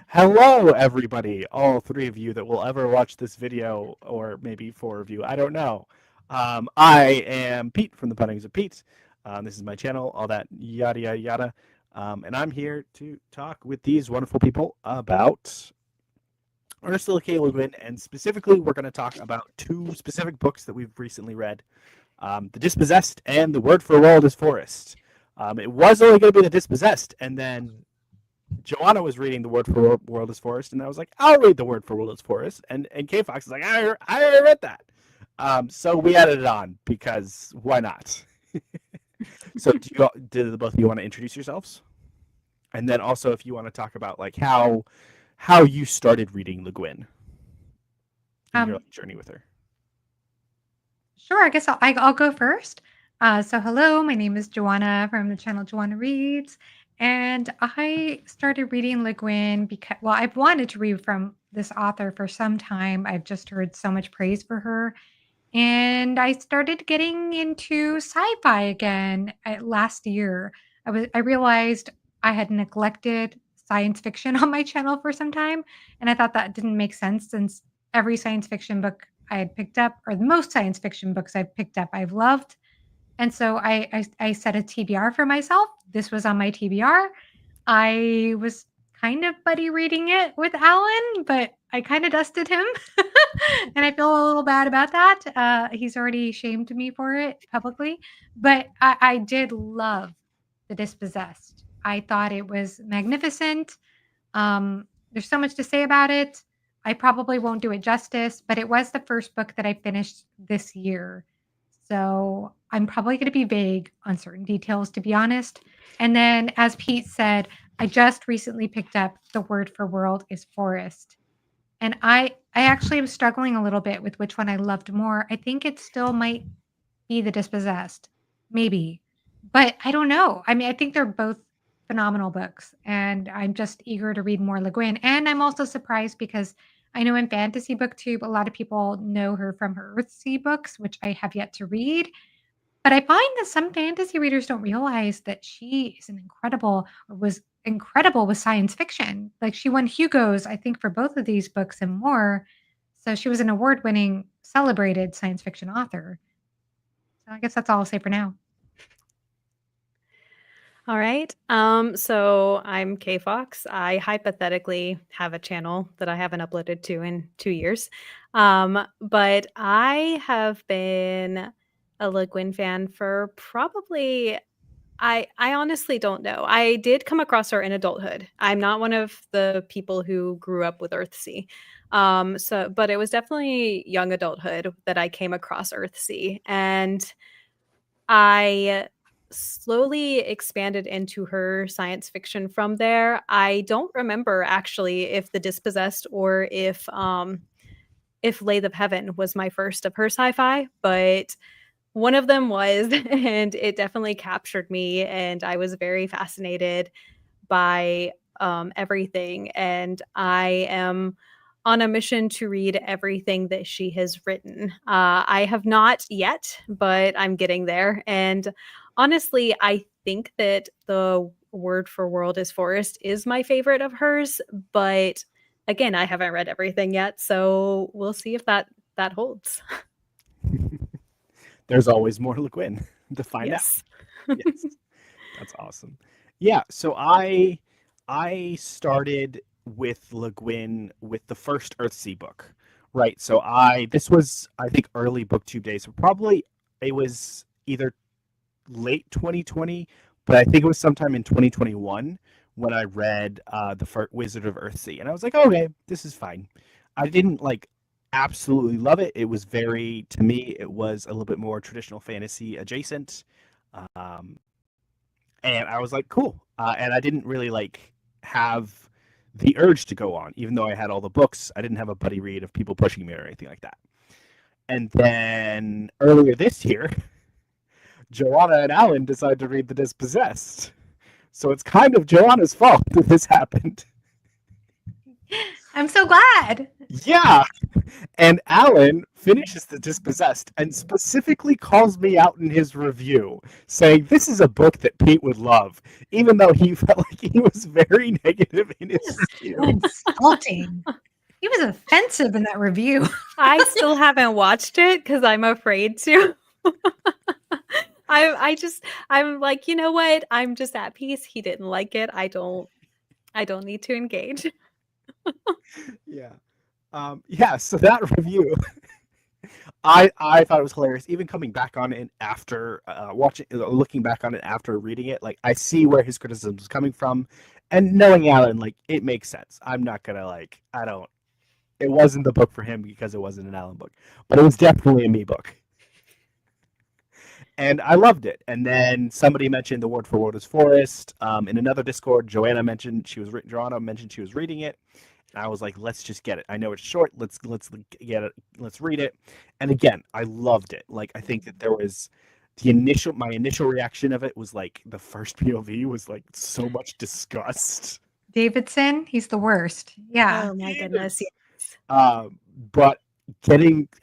Hello, everybody. All three of you that will ever watch this video, or maybe four of you, I don't know. I am Pete from the Punnings of Pete. This is my channel, all that yada, yada, yada. And I'm here to talk with these wonderful people about Ursula K Le Guin, and specifically, we're going to talk about two specific books that we've recently read, The Dispossessed and The Word for World is Forest. It was only going to be The Dispossessed, and then Johanna was reading The Word for World is Forest, and I was like, I'll read The Word for World is Forest. And Kfox is like, I already read that. So we added it on because why not? So do the both of you want to introduce yourselves? And then also if you want to talk about like how you started reading Le Guin and your journey with her. Sure, I guess I'll go first. So hello, my name is Johanna from the channel Johanna Reads, and I started reading Le Guin because, well, I've wanted to read from this author for some time. I've just heard so much praise for her, and I started getting into sci-fi again last year. I realized I had neglected science fiction on my channel for some time, and I thought that didn't make sense since every science fiction book I had picked up, or the most science fiction books I've picked up, I've loved. And so I set a TBR for myself. This was on my TBR. I was kind of buddy reading it with Alan, but I kind of dusted him. And I feel a little bad about that. He's already shamed me for it publicly. But I did love The Dispossessed. I thought it was magnificent. There's so much to say about it. I probably won't do it justice, but it was the first book that I finished this year. So I'm probably going to be vague on certain details, to be honest. And then, as Pete said, I just recently picked up The Word for World is Forest. And I actually am struggling a little bit with which one I loved more. I think it still might be The Dispossessed, maybe. But I don't know. I mean, I think they're both phenomenal books, and I'm just eager to read more Le Guin. And I'm also surprised because I know in Fantasy BookTube, a lot of people know her from her Earthsea books, which I have yet to read. But I find that some fantasy readers don't realize that she is an incredible, or was incredible with science fiction. Like she won Hugo's, I think, for both of these books and more. So she was an award-winning, celebrated science fiction author. So I guess that's all I'll say for now. All right. So I'm Kfox. I hypothetically have a channel that I haven't uploaded to in 2 years. But I have been a Le Guin fan for probably I honestly don't know. I did come across her in adulthood. I'm not one of the people who grew up with Earthsea. But it was definitely young adulthood that I came across Earthsea, and I slowly expanded into her science fiction from there. I don't remember actually if The Dispossessed or if Lathe of Heaven was my first of her sci-fi, but one of them was, and it definitely captured me, and I was very fascinated by everything. And I am on a mission to read everything that she has written. I have not yet, but I'm getting there. And honestly, I think that The Word for World is Forest is my favorite of hers, but again, I haven't read everything yet, so we'll see if that holds. There's always more Le Guin to find out. Yes. Yes. That's awesome. Yeah, so I started with Le Guin with the first Earthsea book. Right. So this was I think early BookTube days. So probably it was either late 2020, but I think it was sometime in 2021 when I read the first Wizard of Earthsea, and I was like, okay, this is fine. I didn't like absolutely love it. It was very, to me, it was a little bit more traditional fantasy adjacent, um, and I was like, cool. And I didn't really like have the urge to go on, even though I had all the books. I didn't have a buddy read of people pushing me or anything like that. And then earlier this year, Johanna and Alan decided to read The Dispossessed. So it's kind of Johanna's fault that this happened. I'm so glad. Yeah. And Alan finishes The Dispossessed and specifically calls me out in his review, saying this is a book that Pete would love, even though he felt like he was very negative in his review. Insulting. He was offensive in that review. I still haven't watched it because I'm afraid to. I'm like, you know what? I'm just at peace. He didn't like it. I don't need to engage. Yeah. Yeah, so that review, I thought it was hilarious. Even coming back on it after looking back on it after reading it, like I see where his criticism is coming from, and knowing Alan, like it makes sense. I'm not gonna It wasn't the book for him because it wasn't an Alan book, but it was definitely a me book, and I loved it. And then somebody mentioned the word for word is forest. In another Discord, Johanna mentioned she was reading it. And I was like, let's just get it. I know it's short. Let's get it. Let's read it. And again, I loved it. Like I think that there was my initial reaction of it was like the first POV was like so much disgust. Davidson, he's the worst. Yeah. Oh my goodness. Yes. But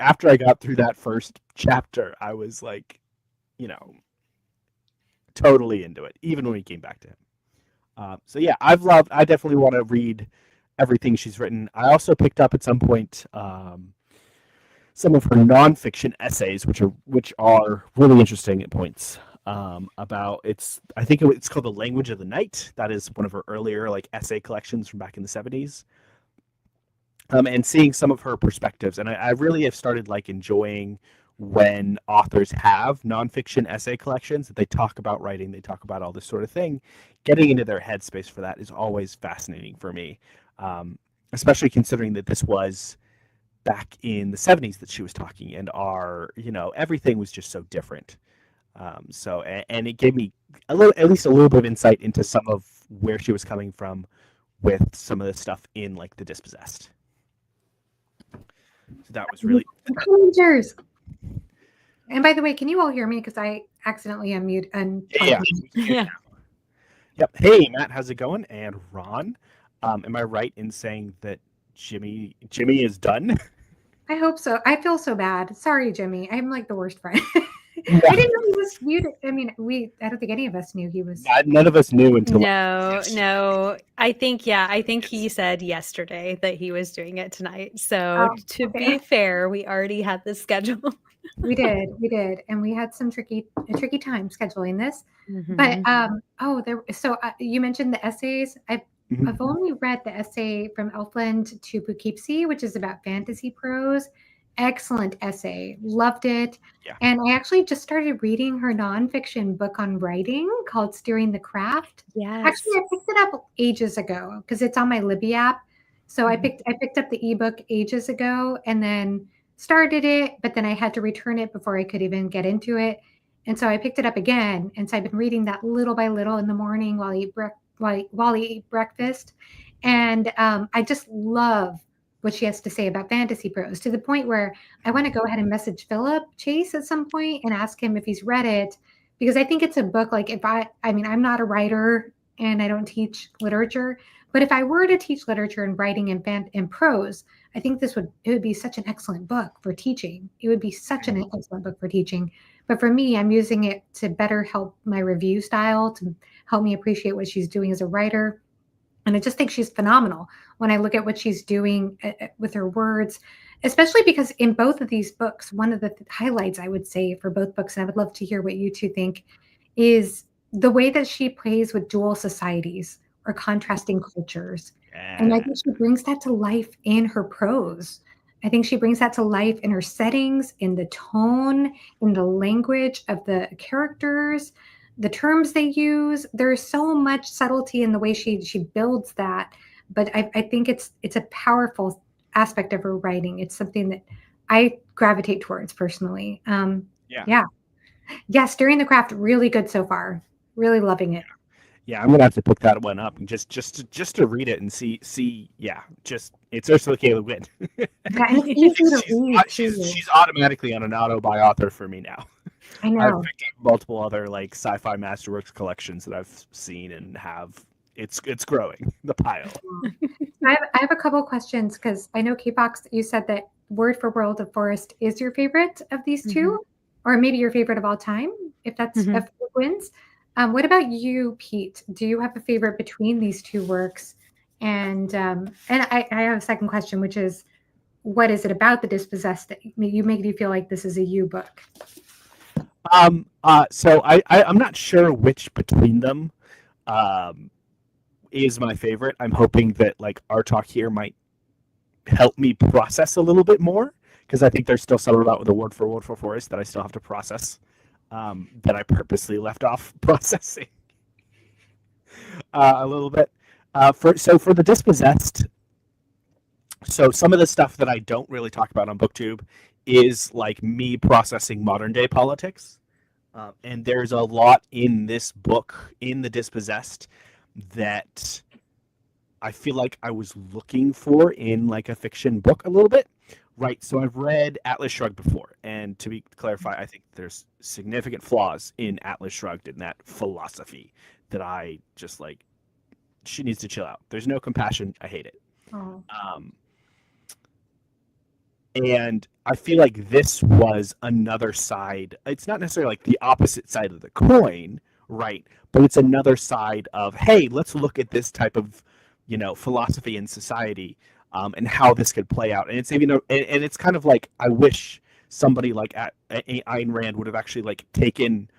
after I got through that first chapter, I was like, totally into it, even when we came back to him. So yeah, I definitely want to read everything she's written. I also picked up at some point some of her nonfiction essays, which are really interesting at points. I think it's called The Language of the Night. That is one of her earlier like essay collections from back in the 70s. And seeing some of her perspectives, and I really have started like enjoying when authors have nonfiction essay collections that they talk about writing, they talk about all this sort of thing. Getting into their headspace for that is always fascinating for me. Especially considering that this was back in the 70s that she was talking, and everything was just so different. And it gave me at least a little bit of insight into some of where she was coming from with some of the stuff in like The Dispossessed. So that was really Rangers. And by the way, can you all hear me? Because I accidentally unmuted. Yeah. Yep. Hey, Matt, how's it going? And Ron. Am I right in saying that Jimmy is done? I hope so. I feel so bad. Sorry, Jimmy. I'm like the worst friend. Yeah. I didn't know he was muted. I mean, I don't think any of us knew he was. None of us knew until No. I think he said yesterday that he was doing it tonight. So to be fair, we already had this schedule. We did, and we had some tricky time scheduling this. Mm-hmm. But you mentioned the essays. I've only read the essay from Elfland to Poughkeepsie, which is about fantasy prose. Excellent essay. Loved it. Yeah. And I actually just started reading her nonfiction book on writing called Steering the Craft. Yes. Actually, I picked it up ages ago because it's on my Libby app. So I picked up the ebook ages ago and then started it, but then I had to return it before I could even get into it. And so I picked it up again. And so I've been reading that little by little in the morning while I eat breakfast. And I just love what she has to say about fantasy prose, to the point where I want to go ahead and message Philip Chase at some point and ask him if he's read it, because I think it's a book like I'm not a writer and I don't teach literature, but if I were to teach literature and writing and prose, I think it would be such an excellent book for teaching. It would be such an excellent book for teaching. But for me, I'm using it to better help my review style, to help me appreciate what she's doing as a writer. And I just think she's phenomenal when I look at what she's doing with her words, especially because in both of these books, one of the highlights I would say for both books, and I would love to hear what you two think, is the way that she plays with dual societies or contrasting cultures. And I think she brings that to life in her prose. I think she brings that to life in her settings, in the tone, in the language of the characters, the terms they use. There's so much subtlety in the way she builds that. But I think it's a powerful aspect of her writing. It's something that I gravitate towards personally. Yeah, Steering the Craft, really good so far. Really loving it. Yeah, I'm gonna have to pick that one up and just to read it and see. Yeah, it's Ursula K Le Guin. Yeah, and it's easy to read. She's automatically on an auto-buy author for me now. I know. I've picked up multiple other like sci-fi masterworks collections that I've seen and have it's growing, the pile. I have a couple questions because I know Kfox, you said that Word for World of Forest is your favorite of these two, or maybe your favorite of all time, if that's if it wins. What about you, Pete? Do you have a favorite between these two works? And I have a second question, which is, what is it about the Dispossessed that you make you feel like this is a you book? So I'm not sure which between them is my favorite. I'm hoping that like our talk here might help me process a little bit more, because I think there's still some about the Word for Forest that I still have to process, that I purposely left off processing a little bit. For the Dispossessed, so some of the stuff that I don't really talk about on BookTube is like me processing modern day politics. And there's a lot in this book, in The Dispossessed, that I feel like I was looking for in like a fiction book a little bit. Right. So I've read Atlas Shrugged before. And to be clarify, I think there's significant flaws in Atlas Shrugged, in that philosophy that I just like, she needs to chill out. There's no compassion. I hate it. Oh. And I feel like this was another side. It's not necessarily like the opposite side of the coin, right? But it's another side of, hey, let's look at this type of, philosophy in society, and how this could play out. And it's even, and it's kind of like, I wish somebody like Ayn Rand would have actually like taken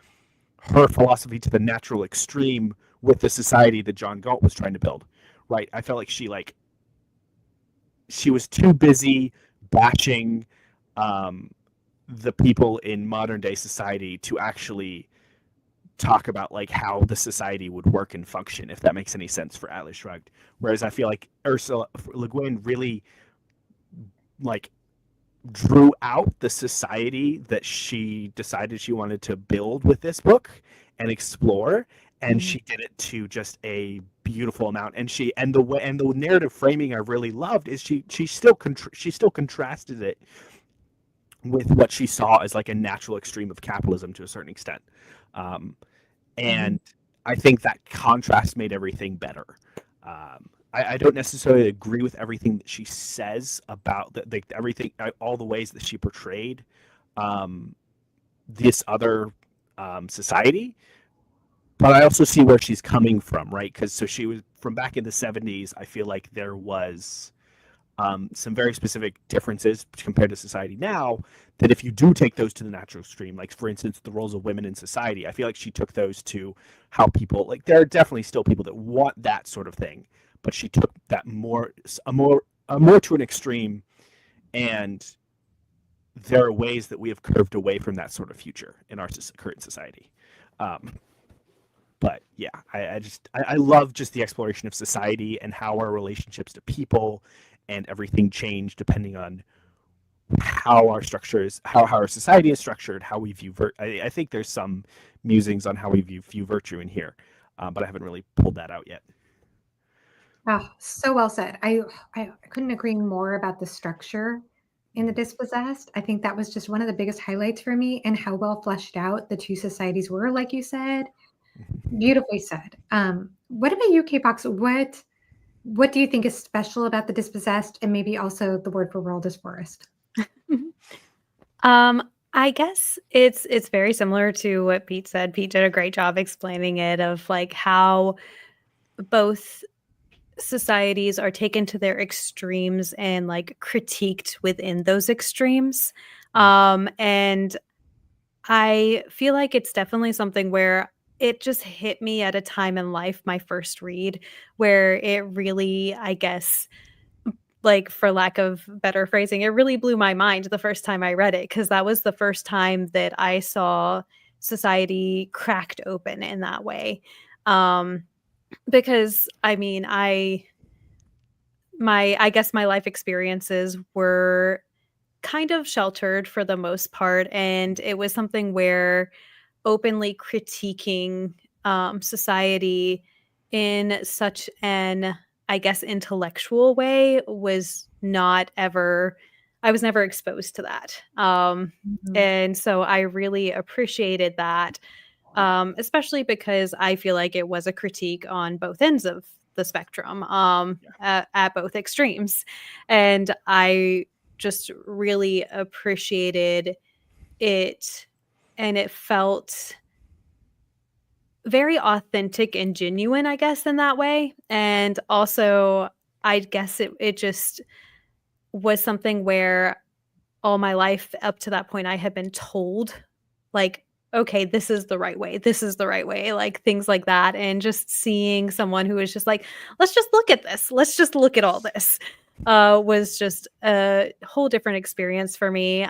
her philosophy to the natural extreme with the society that John Galt was trying to build, right? I felt like she was too busy bashing the people in modern day society to actually talk about like how the society would work and function, if that makes any sense for Atlas Shrugged. Whereas I feel like Ursula Le Guin really like drew out the society that she decided she wanted to build with this book and explore, and she did it to just a beautiful amount. And the narrative framing I really loved is she still contrasted it with what she saw as like a natural extreme of capitalism to a certain extent, and I think that contrast made everything better. I don't necessarily agree with everything that she says about everything, all the ways that she portrayed this other society, but I also see where she's coming from, right? Because she was from back in the 70s. I feel like there was some very specific differences compared to society now, that if you do take those to the natural extreme, like for instance the roles of women in society, I feel like she took those to how people, like there are definitely still people that want that sort of thing, but she took that more to an extreme, and there are ways that we have curved away from that sort of future in our current society. But yeah, I love just the exploration of society and how our relationships to people and everything change depending on how our structures, how our society is structured, how we view I think there's some musings on how we view virtue in here, but I haven't really pulled that out yet. Oh, so well said. I couldn't agree more about the structure in The Dispossessed. I think that was just one of the biggest highlights for me, and how well fleshed out the two societies were, like you said. Beautifully said. What about you, Kfox? What do you think is special about The Dispossessed, and maybe also the Word for World is Forest? I guess it's very similar to what Pete said. Pete did a great job explaining it, of like how both societies are taken to their extremes and like critiqued within those extremes. And I feel like it's definitely something where it just hit me at a time in life, my first read, where it really, I guess, like for lack of better phrasing, it really blew my mind the first time I read it, because that was the first time that I saw society cracked open in that way. Because I mean, I guess my life experiences were kind of sheltered for the most part, and it was something where openly critiquing society in such an, I guess, intellectual way was not ever, I was never exposed to that. And so I really appreciated that. especially because I feel like it was a critique on both ends of the spectrum, at both extremes. And I just really appreciated it, and it felt very authentic and genuine, I guess, in that way. And also, I guess it just was something where all my life up to that point I had been told, like, okay, this is the right way. This is the right way. Like things like that. And just seeing someone who was just like, let's just look at this. Let's just look at all this. Was just a whole different experience for me.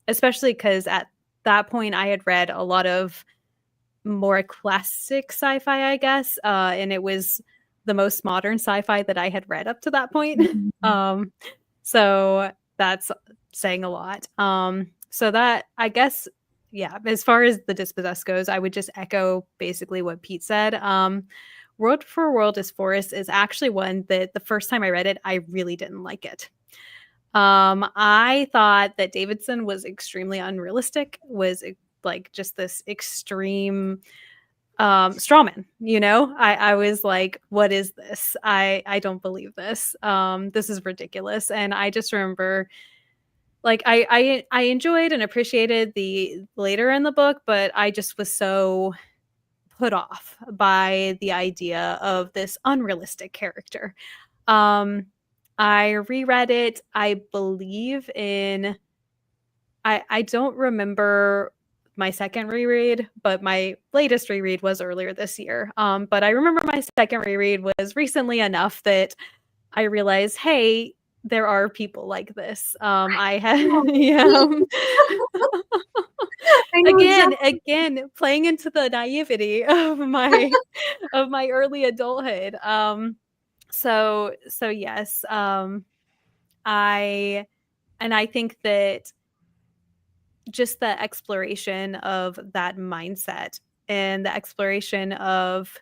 Especially because at that point I had read a lot of more classic sci-fi, I guess. And it was the most modern sci-fi that I had read up to that point. So that's saying a lot. So that, I guess, yeah, as far as The Dispossessed goes, I would just echo basically what Pete said. World for World is Forest is actually one that the first time I read it, I really didn't like it. I thought that Davidson was extremely unrealistic, was like just this extreme strawman, you know. I was like, what is this? I don't believe this. This is ridiculous. And I just remember, like, I enjoyed and appreciated the later in the book, but I just was so put off by the idea of this unrealistic character. I reread it, I believe in, I don't remember my second reread, but my latest reread was earlier this year. But I remember my second reread was recently enough that I realized, hey, there are people like this. I had yeah. I know Again, playing into the naivety of my early adulthood. So yes. I think that just the exploration of that mindset and the exploration of,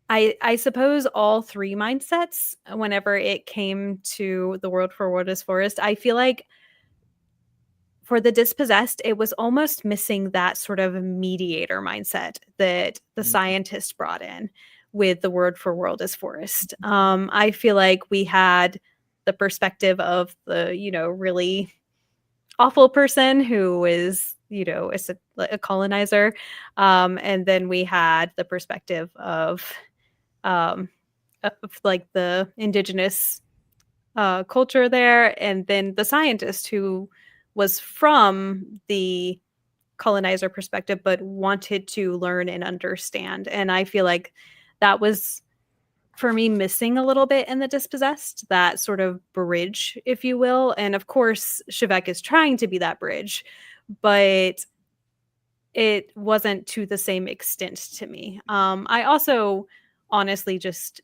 I suppose, all three mindsets whenever it came to the World for World is Forest. I feel like for The Dispossessed, it was almost missing that sort of mediator mindset that the scientist brought in with the Word for World is Forest. I feel like we had the perspective of the, really awful person who is, is a colonizer. And then we had the perspective of like the indigenous culture there, and then the scientist who was from the colonizer perspective but wanted to learn and understand. And I feel like that was, for me, missing a little bit in The Dispossessed, that sort of bridge, if you will. And of course, Shevek is trying to be that bridge, but it wasn't to the same extent to me. I also honestly just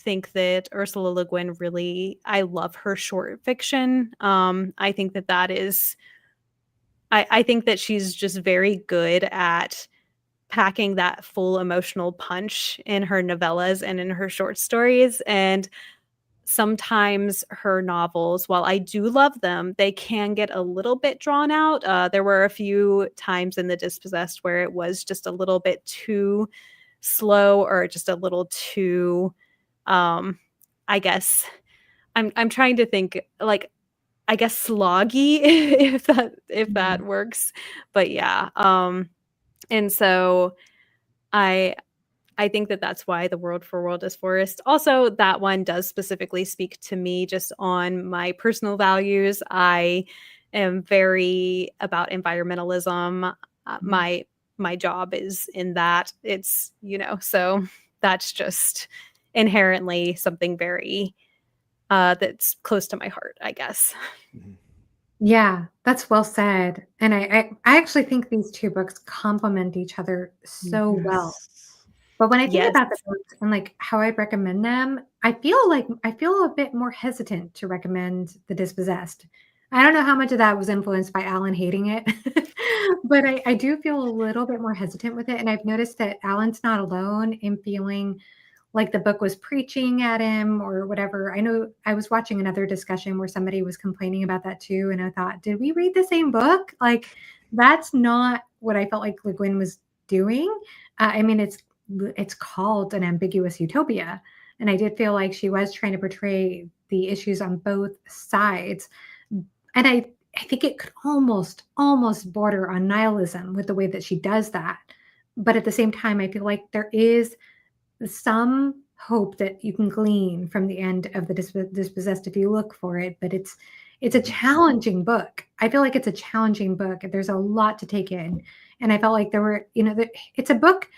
think that Ursula Le Guin really, I love her short fiction. I think that is, I think that she's just very good at packing that full emotional punch in her novellas and in her short stories. And sometimes her novels, while I do love them, they can get a little bit drawn out. There were a few times in The Dispossessed where it was just a little bit too slow, or just a little too, I guess, I'm trying to think, like, I guess sloggy, if that works. But yeah. And so I think that that's why the World for World is Forest. Also, that one does specifically speak to me just on my personal values. I am very about environmentalism. My job is in that. It's, so that's just inherently something very that's close to my heart, I guess. Yeah, that's well said. And I actually think these two books complement each other so well. But when I think Yes. about the books and like how I'd recommend them, I feel a bit more hesitant to recommend The Dispossessed. I don't know how much of that was influenced by Alan hating it, but I do feel a little bit more hesitant with it. And I've noticed that Alan's not alone in feeling like the book was preaching at him or whatever. I know I was watching another discussion where somebody was complaining about that too. And I thought, did we read the same book? Like, that's not what I felt like Le Guin was doing. I mean, it's called an ambiguous utopia, and I did feel like she was trying to portray the issues on both sides, and I think it could almost border on nihilism with the way that she does that. But at the same time, I feel like there is some hope that you can glean from the end of the Dispossessed if you look for it. But it's a challenging book. I feel like it's a challenging book. There's a lot to take in, and I felt like there were, it's a book.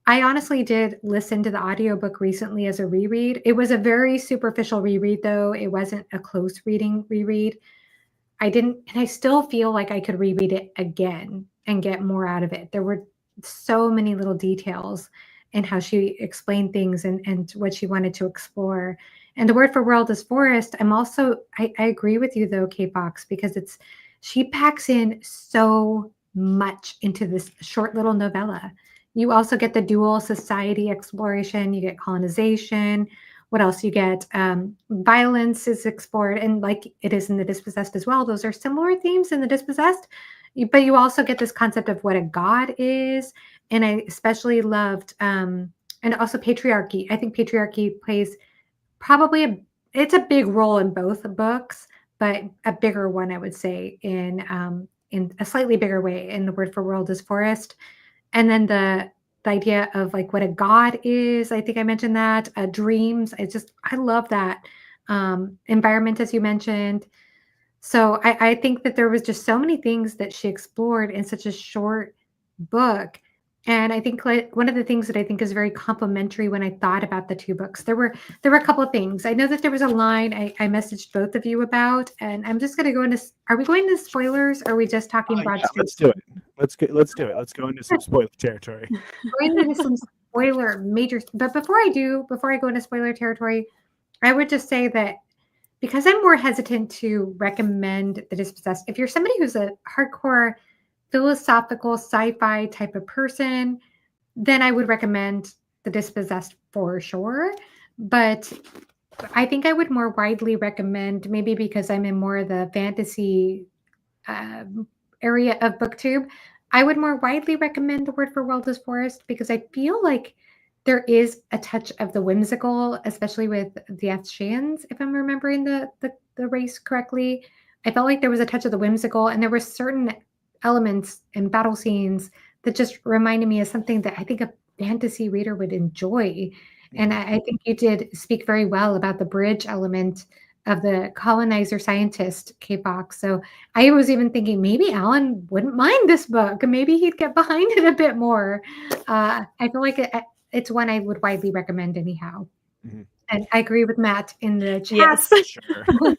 I honestly did listen to the audiobook recently as a reread. It was a very superficial reread, though. It wasn't a close reading reread. And I still feel like I could reread it again and get more out of it. There were so many little details in how she explained things and what she wanted to explore. And the word for world is forest. I agree with you though, Kfox, because she packs in so much into this short little novella. You also get the dual society exploration, you get colonization. What else you get? Violence is explored, and like it is in The Dispossessed as well. Those are similar themes in The Dispossessed, but you also get this concept of what a god is. And I especially loved, and also patriarchy. I think patriarchy plays it's a big role in both books, but a bigger one, I would say, in a slightly bigger way. In The Word for World is Forest, and then the idea of like what a god is. I think I mentioned that. Dreams. I love that environment, as you mentioned. So I think that there was just so many things that she explored in such a short book. And I think like one of the things that I think is very complimentary when I thought about the two books, there were a couple of things. I know that there was a line I messaged both of you about, and I'm just going to go into. Are we going to spoilers? Or are we just talking broad Yeah, strokes? let's do it. Let's do it. Let's go into some spoiler territory. Going into some spoiler major, but before I go into spoiler territory, I would just say that because I'm more hesitant to recommend The Dispossessed, if you're somebody who's a hardcore philosophical sci-fi type of person, then I would recommend The Dispossessed for sure. But I think I would more widely recommend, maybe because I'm in more of the fantasy area of BookTube, I would more widely recommend The Word for World is Forest because I feel like there is a touch of the whimsical, especially with the Shans, if I'm remembering the race correctly. I felt like there was a touch of the whimsical, and there were certain elements and battle scenes that just reminded me of something that I think a fantasy reader would enjoy. And I think you did speak very well about the bridge element of the colonizer scientist, Kfox. So I was even thinking maybe Alan wouldn't mind this book. Maybe he'd get behind it a bit more. I feel like it's one I would widely recommend anyhow. Mhm. And I agree with Matt in the chat. Yes. Sure.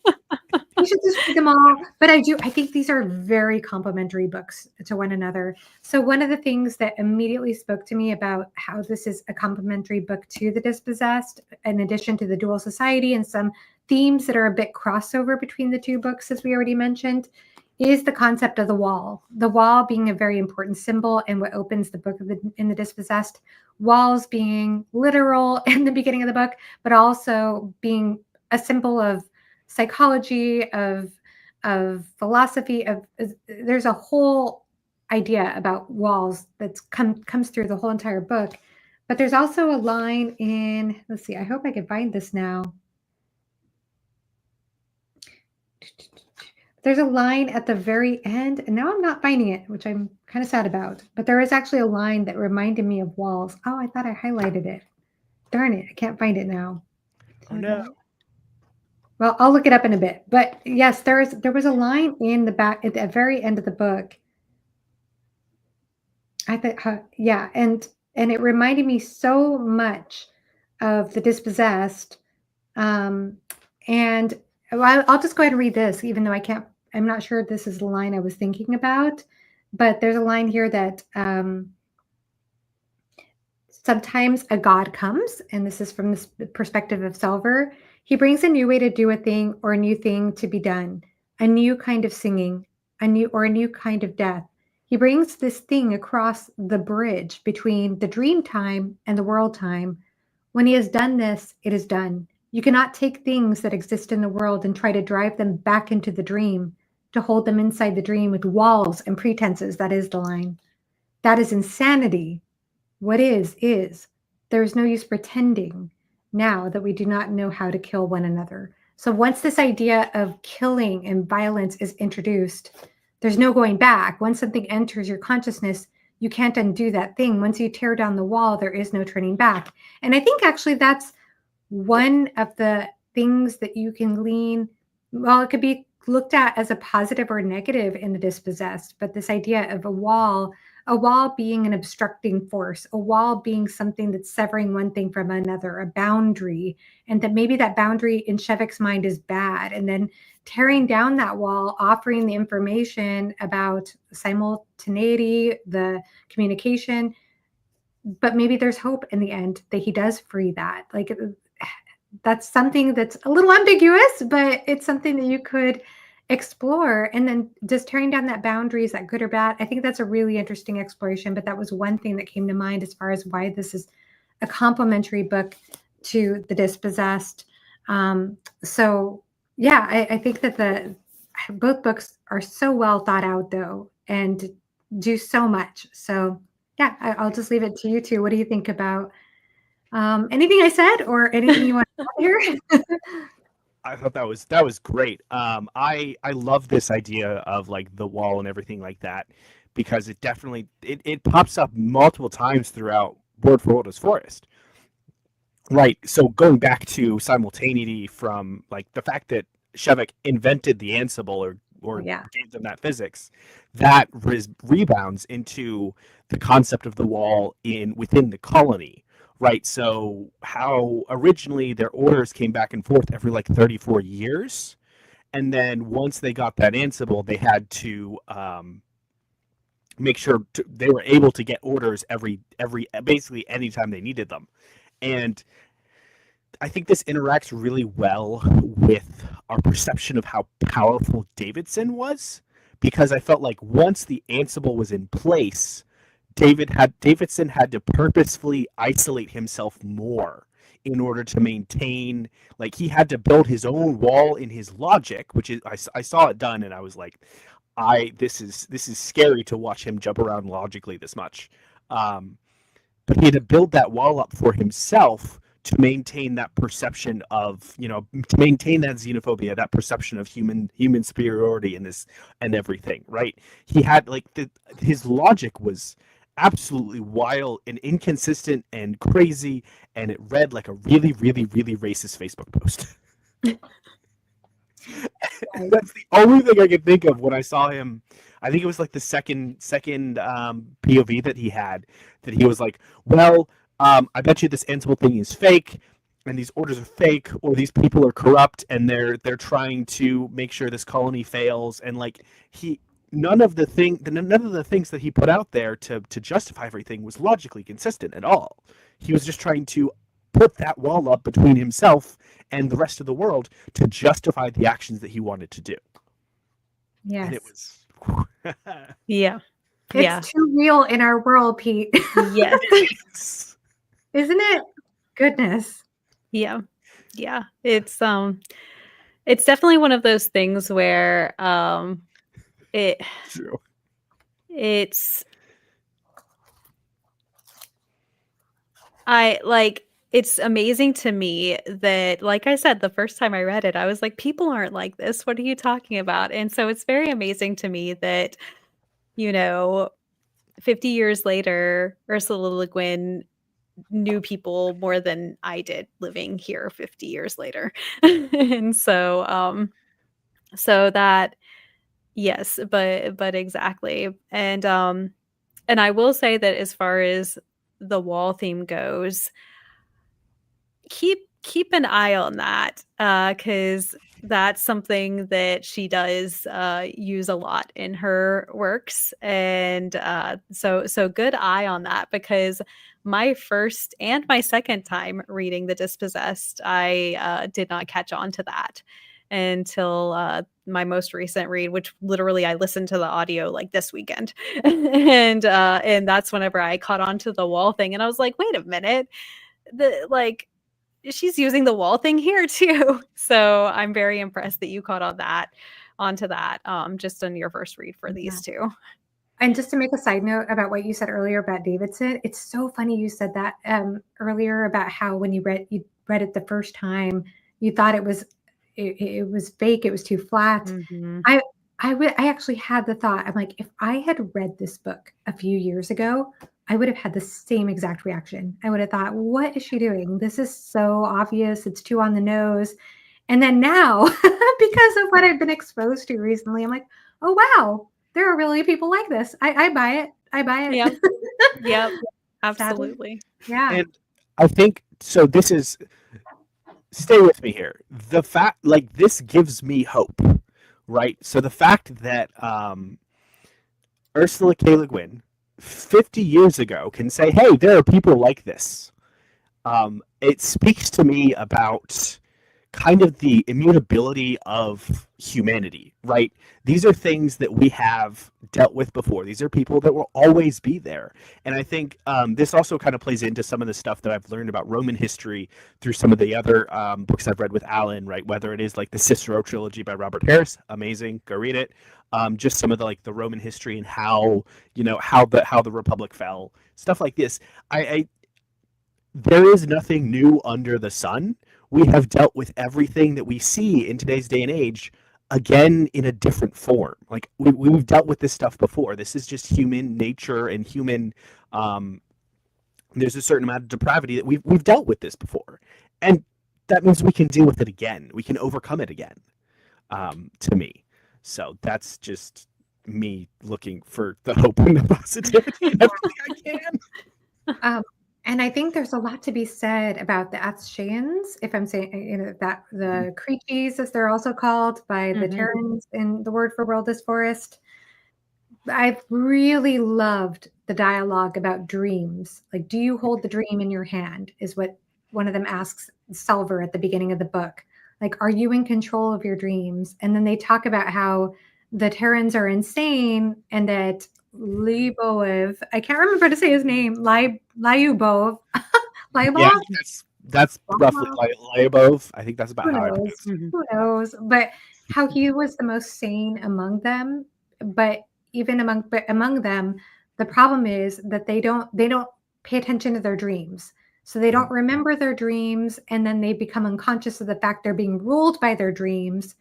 You should just read them all. But I think these are very complementary books to one another. So one of the things that immediately spoke to me about how this is a complementary book to The Dispossessed, in addition to the dual society and some themes that are a bit crossover between the two books, as we already mentioned, is the concept of the wall. The wall being a very important symbol and what opens the book in The Dispossessed. Walls being literal in the beginning of the book, but also being a symbol of psychology, of philosophy, there's a whole idea about walls that comes through the whole entire book. But there's also a line in, let's see, I hope I can find this now. There's a line at the very end, and now I'm not finding it, which I'm kind of sad about. But there is actually a line that reminded me of walls. Oh, I thought I highlighted it. Darn it, I can't find it now. Oh no. Well, I'll look it up in a bit. But yes, there was a line in the back at the very end of the book. I thought, yeah, and it reminded me so much of The Dispossessed. And well, I'll just go ahead and read this, even though I'm not sure if this is the line I was thinking about. But there's a line here that sometimes a god comes, and this is from the perspective of Selver. He brings a new way to do a thing or a new thing to be done, a new kind of singing, a new kind of death. He brings this thing across the bridge between the dream time and the world time. When he has done this, it is done. You cannot take things that exist in the world and try to drive them back into the dream. to hold them inside the dream with walls and pretenses. That is the line. That is insanity. What is. There is no use pretending now that we do not know how to kill one another. So once this idea of killing and violence is introduced, there's no going back. Once something enters your consciousness, you can't undo that thing. Once you tear down the wall, there is no turning back. And I think actually that's one of the things that you can glean. Well, it could be looked at as a positive or negative in the dispossessed, but this idea of a wall being an obstructing force, a wall being something that's severing one thing from another, a boundary, and that maybe that boundary in Shevik's mind is bad. And then tearing down that wall, offering the information about simultaneity, the communication, but maybe there's hope in the end that he does free that. Like, that's something that's a little ambiguous, but it's something that you could explore. And then just tearing down that boundary, is that good or bad? I think that's a really interesting exploration, but that was one thing that came to mind as far as why this is a complementary book to The Dispossessed. So yeah, I think that both books are so well thought out though, and do so much. So yeah, I'll just leave it to you two. What do you think about anything I said or anything you want to hear? I thought that was great. I love this idea of like the wall and everything like that, because it definitely it pops up multiple times throughout Word for Word is Forest. Right. So going back to simultaneity, from like the fact that Shevik invented the Ansible or Yeah. gave them that physics, that rebounds into the concept of the wall within the colony. Right. So how originally their orders came back and forth every like 34 years. And then once they got that Ansible, they had to make sure they were able to get orders every basically anytime they needed them. And I think this interacts really well with our perception of how powerful Davidson was, because I felt like once the Ansible was in place, Davidson had to purposefully isolate himself more in order to maintain, like he had to build his own wall in his logic, which is I saw it done and I was like, this is scary to watch him jump around logically this much. But he had to build that wall up for himself to maintain that perception of, to maintain that xenophobia, that perception of human superiority in this and everything, right? He had like his logic was absolutely wild and inconsistent and crazy, and it read like a really, really, really racist Facebook post. That's the only thing I could think of when I saw him. I think it was like the second POV that he had, that he was like, well, I bet you this Ansible thing is fake, and these orders are fake, or these people are corrupt, and they're trying to make sure this colony fails. And like none of the things that he put out there to justify everything was logically consistent at all. He was just trying to put that wall up between himself and the rest of the world to justify the actions that he wanted to do. Yes. And it was Yeah. It's too real in our world, Pete. Yes. Isn't it? Goodness. Yeah. It's definitely one of those things where true. It's amazing to me that, like I said, the first time I read it, I was like, people aren't like this. What are you talking about? And so it's very amazing to me that, 50 years later, Ursula Le Guin knew people more than I did living here 50 years later. And so that, yes, but exactly. And I will say that as far as the wall theme goes, keep an eye on that, because that's something that she does use a lot in her works. And so good eye on that, because my first and my second time reading The Dispossessed, I did not catch on to that until my most recent read, which literally I listened to the audio like this weekend. And that's whenever I caught on to the wall thing, and I was like, wait a minute, she's using the wall thing here too. So I'm very impressed that you caught on that onto that just on your first read for these two. And just to make a side note about what you said earlier about Davidson, it's so funny you said that earlier about how when you read it the first time, you thought it was fake, it was too flat. Mm-hmm. I actually had the thought, I'm like, if I had read this book a few years ago, I would have had the same exact reaction. I would have thought, what is she doing? This is so obvious. It's too on the nose. And then now, because of what I've been exposed to recently, I'm like, oh, wow, there are really people like this. I buy it. I buy it. Yep. Yep. Absolutely. Yeah. And I think so. This is, stay with me here. The fact, like, this gives me hope, right? So the fact that Ursula K Le Guin 50 years ago can say, hey, there are people like this. It speaks to me about kind of the immutability of humanity, right? These are things that we have dealt with before. These are people that will always be there. And I think this also kind of plays into some of the stuff that I've learned about Roman history through some of the other books I've read with Alan, right? Whether it is like the Cicero trilogy by Robert Harris, amazing, go read it. Just some of the like the Roman history and how, you know, how the Republic fell, stuff like this. I there is nothing new under the sun. We have dealt with everything that we see in today's day and age, again in a different form. Like we've dealt with this stuff before. This is just human nature and human. There's a certain amount of depravity that we've dealt with this before, and that means we can deal with it again. We can overcome it again. To me, so that's just me looking for the hope and the positivity in everything I can. And I think there's a lot to be said about the Athsheans, if I'm saying, you know, that the Creachies, as they're also called by the Terrans in the word for world is forest. I've really loved the dialogue about dreams. Like, do you hold the dream in your hand? Is what one of them asks Selver at the beginning of the book. Like, are you in control of your dreams? And then they talk about how the Terrans are insane and that Lyubov, I can't remember to say his name, Lyubov. Yeah, that's roughly Lyubov. I think that's about how I pronounce it. Who knows? But how he was the most sane among them. But even among them, the problem is that they don't pay attention to their dreams. So they don't remember their dreams, and then they become unconscious of the fact they're being ruled by their dreams.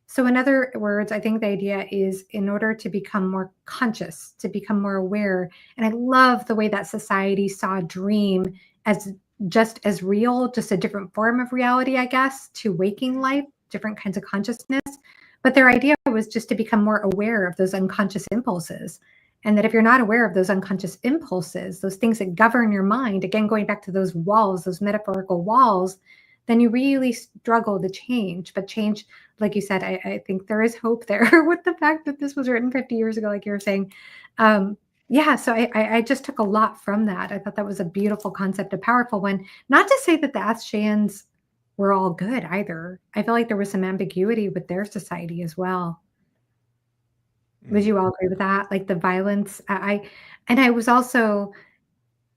So in other words, I think the idea is in order to become more conscious, to become more aware. And I love the way that society saw dream as just as real, just a different form of reality, I guess, to waking life, different kinds of consciousness. But their idea was just to become more aware of those unconscious impulses. And that if you're not aware of those unconscious impulses, those things that govern your mind, again, going back to those walls, those metaphorical walls, then you really struggle to change. But change, like you said, I think there is hope there with the fact that this was written 50 years ago, like you were saying. Yeah, so I just took a lot from that. I thought that was a beautiful concept, a powerful one. Not to say that the Athsheans were all good either. I feel like there was some ambiguity with their society as well. Would you all agree with that? Like the violence, I was also,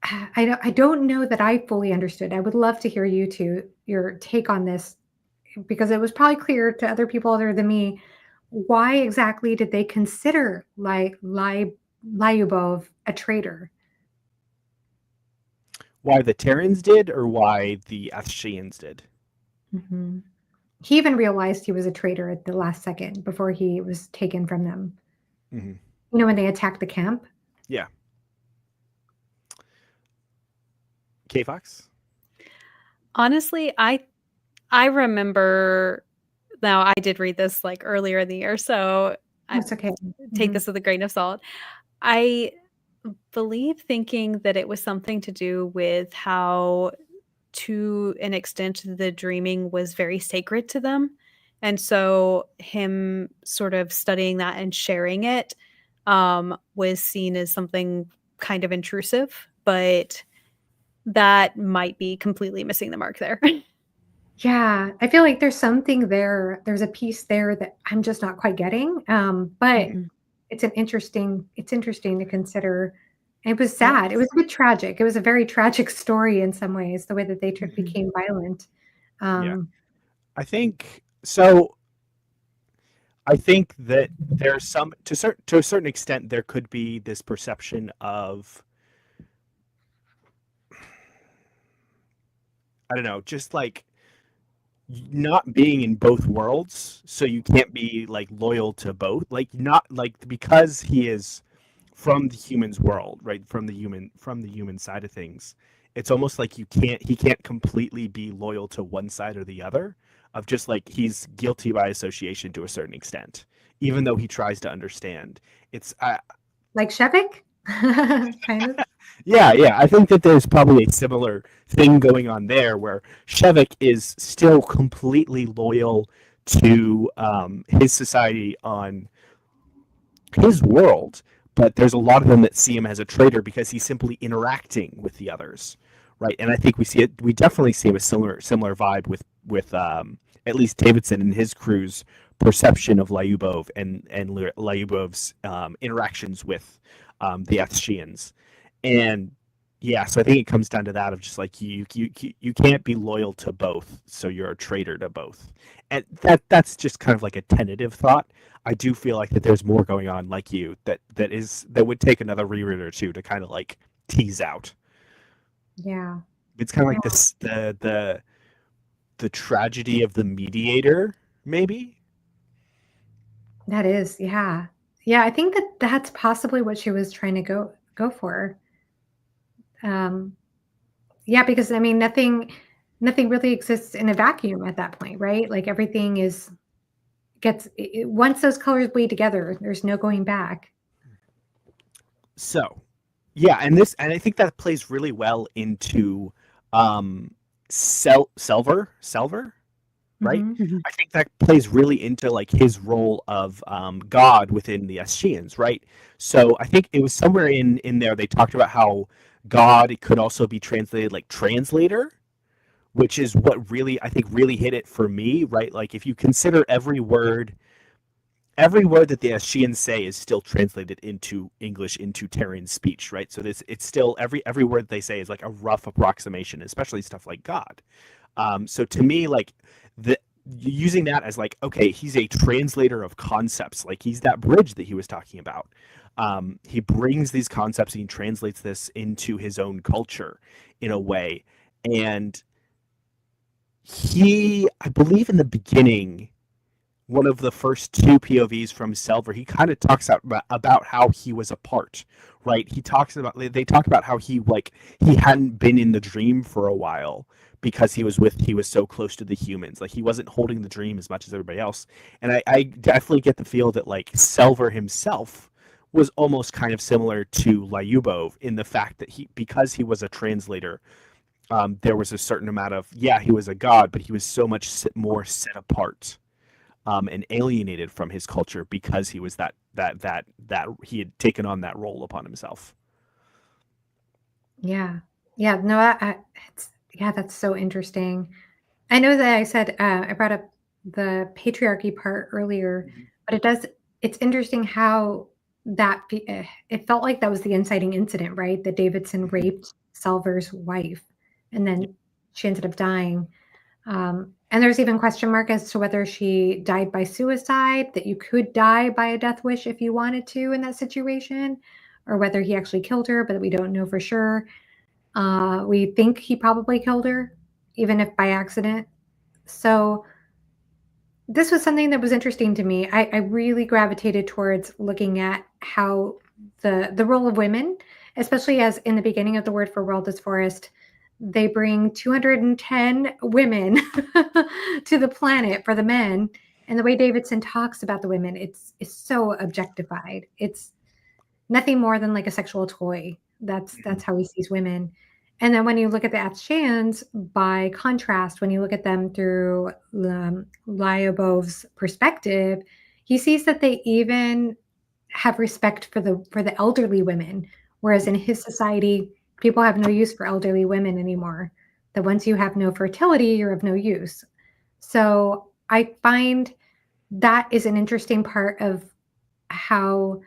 I don't know that I fully understood. I would love to hear your take on this, because it was probably clear to other people other than me. Why exactly did they consider Lyubov a traitor? Why the Terrans did, or why the Athsheans did? Mm-hmm. He even realized he was a traitor at the last second before he was taken from them. Mm-hmm. You know, when they attacked the camp? Yeah. Kfox? Honestly, I remember, now I did read this like earlier in the year, so that's okay. Take this with a grain of salt. I believe thinking that it was something to do with how, to an extent, the dreaming was very sacred to them. And so him sort of studying that and sharing it was seen as something kind of intrusive, but that might be completely missing the mark there. Yeah, I feel like there's something there. There's a piece there that I'm just not quite getting. But it's interesting to consider. It was sad. Yes. It was a bit tragic. It was a very tragic story in some ways, the way that they became violent. Yeah. I think so. I think that there's some to a certain extent there could be this perception of, I don't know, just like not being in both worlds, so you can't be like loyal to both. Like not like because he is from the humans world, right? From the human side of things. It's almost like he can't completely be loyal to one side or the other, of just like he's guilty by association to a certain extent, even though he tries to understand. It's Like Shevik? Kind of. yeah, I think that there's probably a similar thing going on there where Shevik is still completely loyal to his society on his world, but there's a lot of them that see him as a traitor because he's simply interacting with the others, right? And I think we definitely see a similar vibe with at least Davidson and his crew's perception of Lyubov and Lyubov's interactions with the Ethshians. And yeah, so I think it comes down to that of just like you can't be loyal to both, so you're a traitor to both. And that's just kind of like a tentative thought. I do feel like that there's more going on, like you, that would take another reread or two to kind of like tease out. Yeah. It's kind of like this the tragedy of the mediator, maybe. That is, yeah. Yeah, I think that that's possibly what she was trying to go for. Yeah, because I mean, nothing really exists in a vacuum at that point, right? Like everything once those colors bleed together, there's no going back. So, yeah, and I think that plays really well into Selver, right? Mhm. I think that plays really into like his role of God within the Eschians, right? So I think it was somewhere in there they talked about how God could also be translated like translator, which is what really I think really hit it for me, right? Like if you consider every word that the Eschians say is still translated into English, into Terran speech, right? So it's still every word they say is like a rough approximation, especially stuff like God. So to me, like the using that as like, okay, he's a translator of concepts, like he's that bridge that he was talking about. He brings these concepts and he translates this into his own culture in a way. And I believe in the beginning, one of the first two POVs from Selver, he kind of talks about how he was apart, right? They talk about how he hadn't been in the dream for a while because he was so close to the humans, like he wasn't holding the dream as much as everybody else. And I definitely get the feel that like Selver himself was almost kind of similar to Lyubov in the fact that because he was a translator, there was a certain amount of, yeah, he was a god, but he was so much more set apart and alienated from his culture because he was that he had taken on that role upon himself. Yeah. Yeah. No, that's so interesting. I know that I said I brought up the patriarchy part earlier, but it's interesting how it felt like that was the inciting incident, right? That Davidson raped Selver's wife, and then she ended up dying. And there's even question mark as to whether she died by suicide, that you could die by a death wish if you wanted to in that situation, or whether he actually killed her, but we don't know for sure. We think he probably killed her, even if by accident. So this was something that was interesting to me. I really gravitated towards looking at how the role of women, especially as in the beginning of the Word for World is Forest, they bring 210 women to the planet for the men. And the way Davidson talks about the women, it's so objectified. It's nothing more than like a sexual toy. That's how he sees women. And then when you look at the Athshans, by contrast, when you look at them through Lyubov's perspective, he sees that they even have respect for the elderly women, whereas in his society, people have no use for elderly women anymore. That once you have no fertility, you're of no use. So I find that is an interesting part of how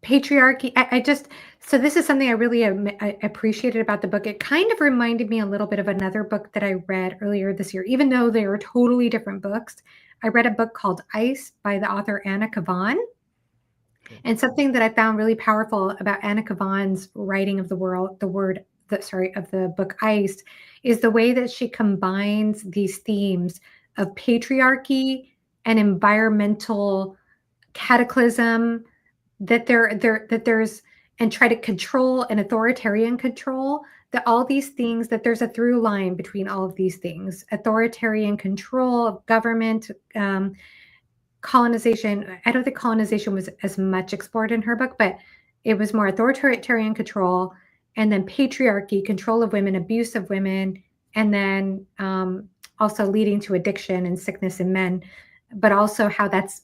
patriarchy. I just, so this is something I really I appreciated about the book. It kind of reminded me a little bit of another book that I read earlier this year, even though they were totally different books. I read a book called Ice by the author Anna Kavan. And something that I found really powerful about Anna Kavan's writing of the world, of the book Ice, is the way that she combines these themes of patriarchy and environmental cataclysm, that there's, and try to control and authoritarian control, that all these things, that there's a through line between all of these things: authoritarian control of government, colonization. I don't think colonization was as much explored in her book, but it was more authoritarian control, and then patriarchy, control of women, abuse of women, and then also leading to addiction and sickness in men, but also how that's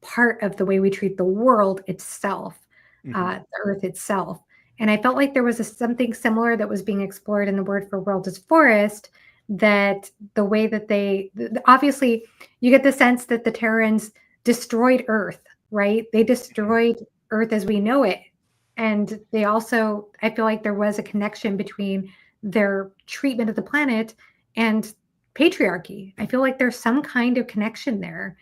part of the way we treat the world itself, the earth itself. And I felt like there was something similar that was being explored in The Word for World is Forest, that the way that they, obviously you get the sense that the Terrans destroyed Earth, right? They destroyed Earth as we know it. And they also, I feel like there was a connection between their treatment of the planet and patriarchy. I feel like there's some kind of connection there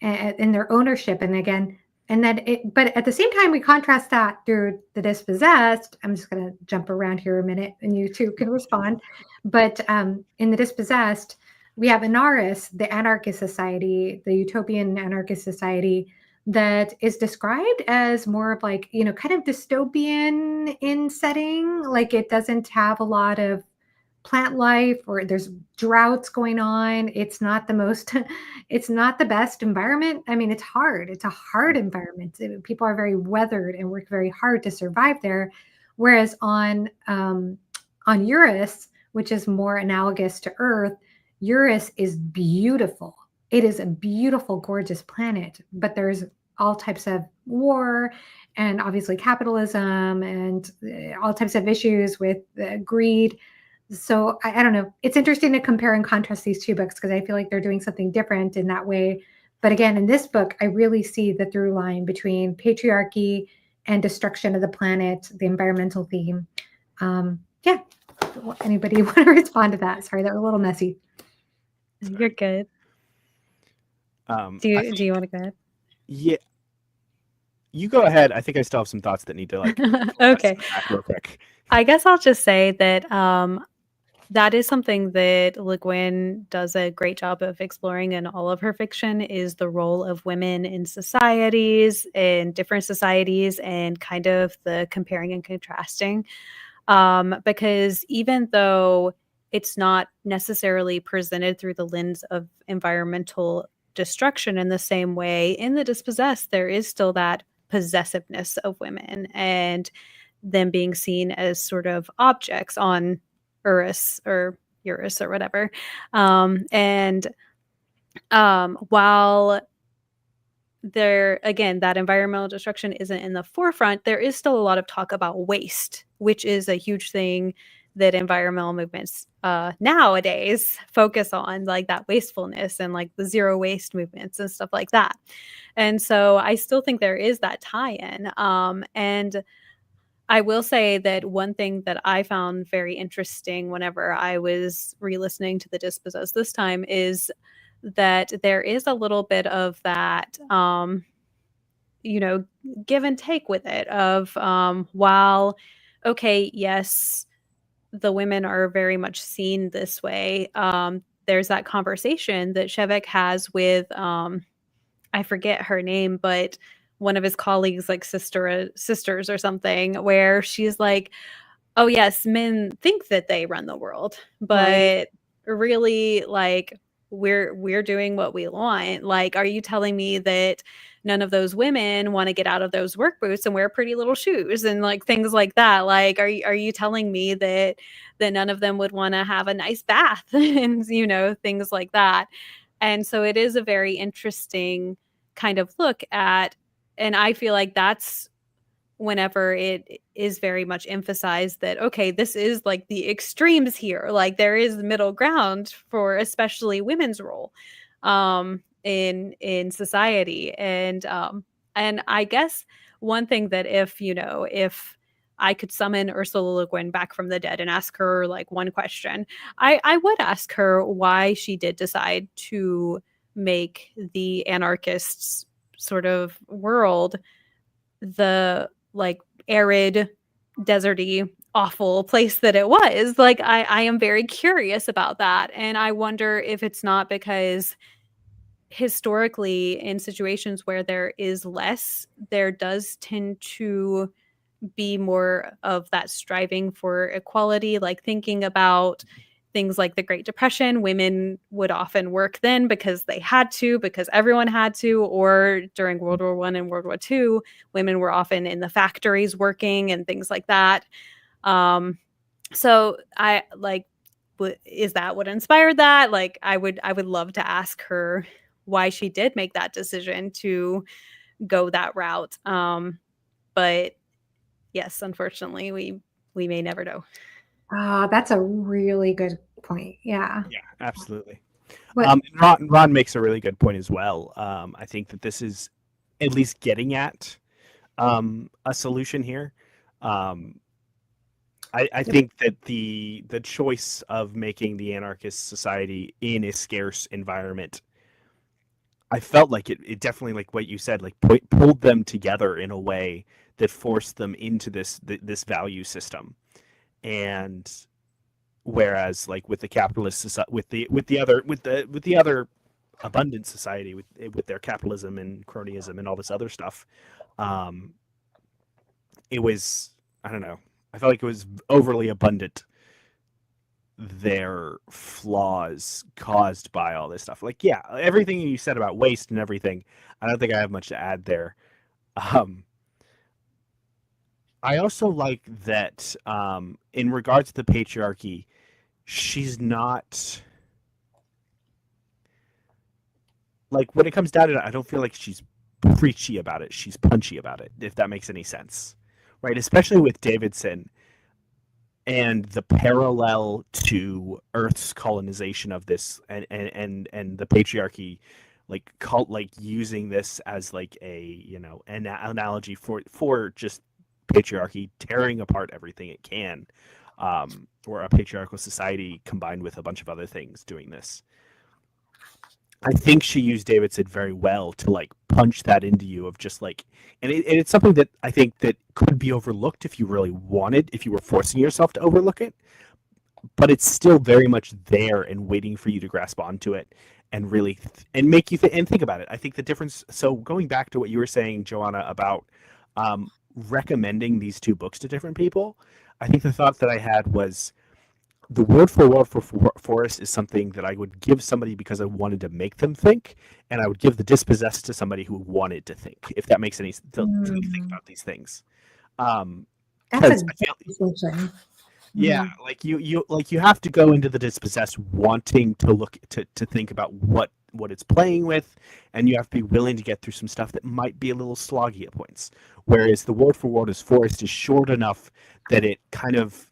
in their ownership. And again, and then but at the same time, we contrast that through The Dispossessed. I'm just going to jump around here a minute and you two can respond. But in The Dispossessed, we have Anaris, the anarchist society, the utopian anarchist society, that is described as more of like, kind of dystopian in setting. Like it doesn't have a lot of plant life, or there's droughts going on. It's not the most, it's not the best environment. I mean, it's hard. It's a hard environment. People are very weathered and work very hard to survive there. Whereas on Eurus, which is more analogous to Earth, Eurus is beautiful. It is a beautiful, gorgeous planet, but there's all types of war and obviously capitalism and all types of issues with greed. So I don't know. It's interesting to compare and contrast these two books because I feel like they're doing something different in that way. But again, in this book, I really see the through line between patriarchy and destruction of the planet, the environmental theme. Yeah. Anybody want to respond to that? Sorry, that was a little messy. You're good. Do you want to go ahead? Yeah. You go ahead. I think I still have some thoughts that need to okay. Back real quick. I guess I'll just say that that is something that Le Guin does a great job of exploring in all of her fiction, is the role of women in societies, in different societies, and kind of the comparing and contrasting. Because even though it's not necessarily presented through the lens of environmental destruction in the same way, in The Dispossessed, there is still that possessiveness of women and them being seen as sort of objects on Urus or whatever. While there, again, that environmental destruction isn't in the forefront, there is still a lot of talk about waste, which is a huge thing that environmental movements nowadays focus on, like that wastefulness and like the zero waste movements and stuff like that. And so I still think there is that tie-in. And I will say that one thing that I found very interesting whenever I was re-listening to The Dispossessed this time is that there is a little bit of that, give and take with it of, while, okay, yes, the women are very much seen this way. There's that conversation that Shevek has with, I forget her name, but one of his colleagues, like sisters or something, where she's like, oh yes, men think that they run the world, but really, like, we're doing what we want. Like, are you telling me that none of those women want to get out of those work boots and wear pretty little shoes and like things like that? Like, are you telling me that none of them would want to have a nice bath and things like that? And so it is a very interesting kind of look at, and I feel like that's whenever it is very much emphasized that, okay, this is like the extremes here. Like there is middle ground for especially women's role in society. And I guess one thing that if I could summon Ursula Le Guin back from the dead and ask her like one question, I would ask her why she did decide to make the anarchists sort of world the like arid, deserty, awful place that it was. Like I am very curious about that. And I wonder if it's not because historically in situations where there is less, there does tend to be more of that striving for equality, like thinking about things like the Great Depression. Women would often work then because they had to, because everyone had to, or during World War I and World War II, women were often in the factories working and things like that. So I like, is that what inspired that? Like, I would love to ask her why she did make that decision to go that route. But yes, unfortunately, we may never know. That's a really good point. Yeah. Yeah, absolutely. But Ron makes a really good point as well. I think that this is at least getting at a solution here. I think that the choice of making the anarchist society in a scarce environment, I felt like it definitely, like what you said, like pulled them together in a way that forced them into this value system. And whereas like with the capitalist society, with the other abundant society, with their capitalism and cronyism and all this other stuff, it was, I don't know, I felt like it was overly abundant, their flaws caused by all this stuff. Like, yeah, everything you said about waste and everything, I don't think I have much to add there. I also like that in regards to the patriarchy, she's not, like, when it comes down to it, I don't feel like she's preachy about it. She's punchy about it, if that makes any sense. Right? Especially with Davidson and the parallel to Earth's colonization of this, and the patriarchy, like using this as like a, an analogy for just patriarchy tearing apart everything it can, or a patriarchal society combined with a bunch of other things doing this. I think she used Davidson very well to like punch that into you of just like, and it's something that I think that could be overlooked if you really wanted, if you were forcing yourself to overlook it, but it's still very much there and waiting for you to grasp onto it and really and make you and think about it. I think the difference. So going back to what you were saying, Johanna, about recommending these two books to different people, I think the thought that I had was, the word for Forest is something that I would give somebody because I wanted to make them think, and I would give the Dispossessed to somebody who wanted to think, if that makes any sense, to think about these things. that's a good decision. Yeah, like you have to go into the Dispossessed wanting to look to think about what it's playing with, and you have to be willing to get through some stuff that might be a little sloggy at points. Whereas the word for Forest is short enough that it kind of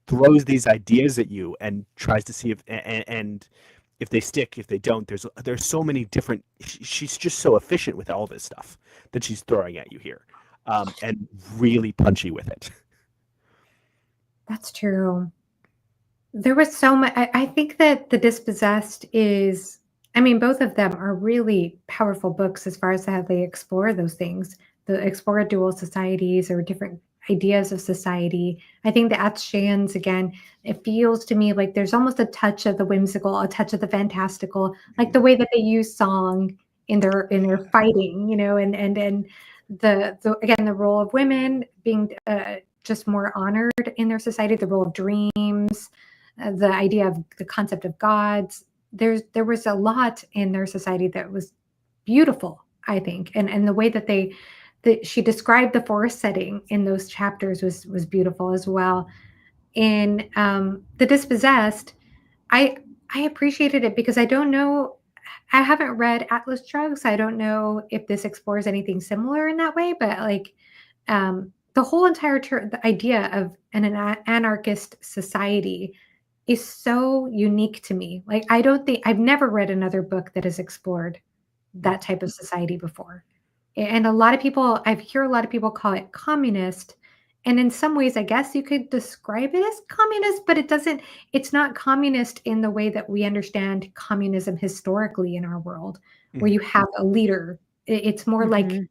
throws these ideas at you and tries to see if and if they stick, if they don't. There's so many different. She's just so efficient with all this stuff that she's throwing at you here, and really punchy with it. That's true. There was so much. I think that The Dispossessed is, I mean, both of them are really powerful books as far as how they explore those things, explore dual societies or different ideas of society. I think the Shan's, again, it feels to me like there's almost a touch of the whimsical, a touch of the fantastical, like the way that they use song in their fighting, and the again, the role of women being just more honored in their society, the role of dreams, the idea of the concept of gods. There was a lot in their society that was beautiful, I think, and the way that she described the forest setting in those chapters was beautiful as well. In The Dispossessed, I appreciated it because I don't know, I haven't read Atlas Shrugged, so I don't know if this explores anything similar in that way, but like the whole entire the idea of an anarchist society is so unique to me. Like, I don't think I've never read another book that has explored that type of society before. And a lot of people, I hear a lot of people call it communist. And in some ways, I guess you could describe it as communist, but it's not communist in the way that we understand communism historically in our world, where Mhm. you have a leader. It's more like Mhm.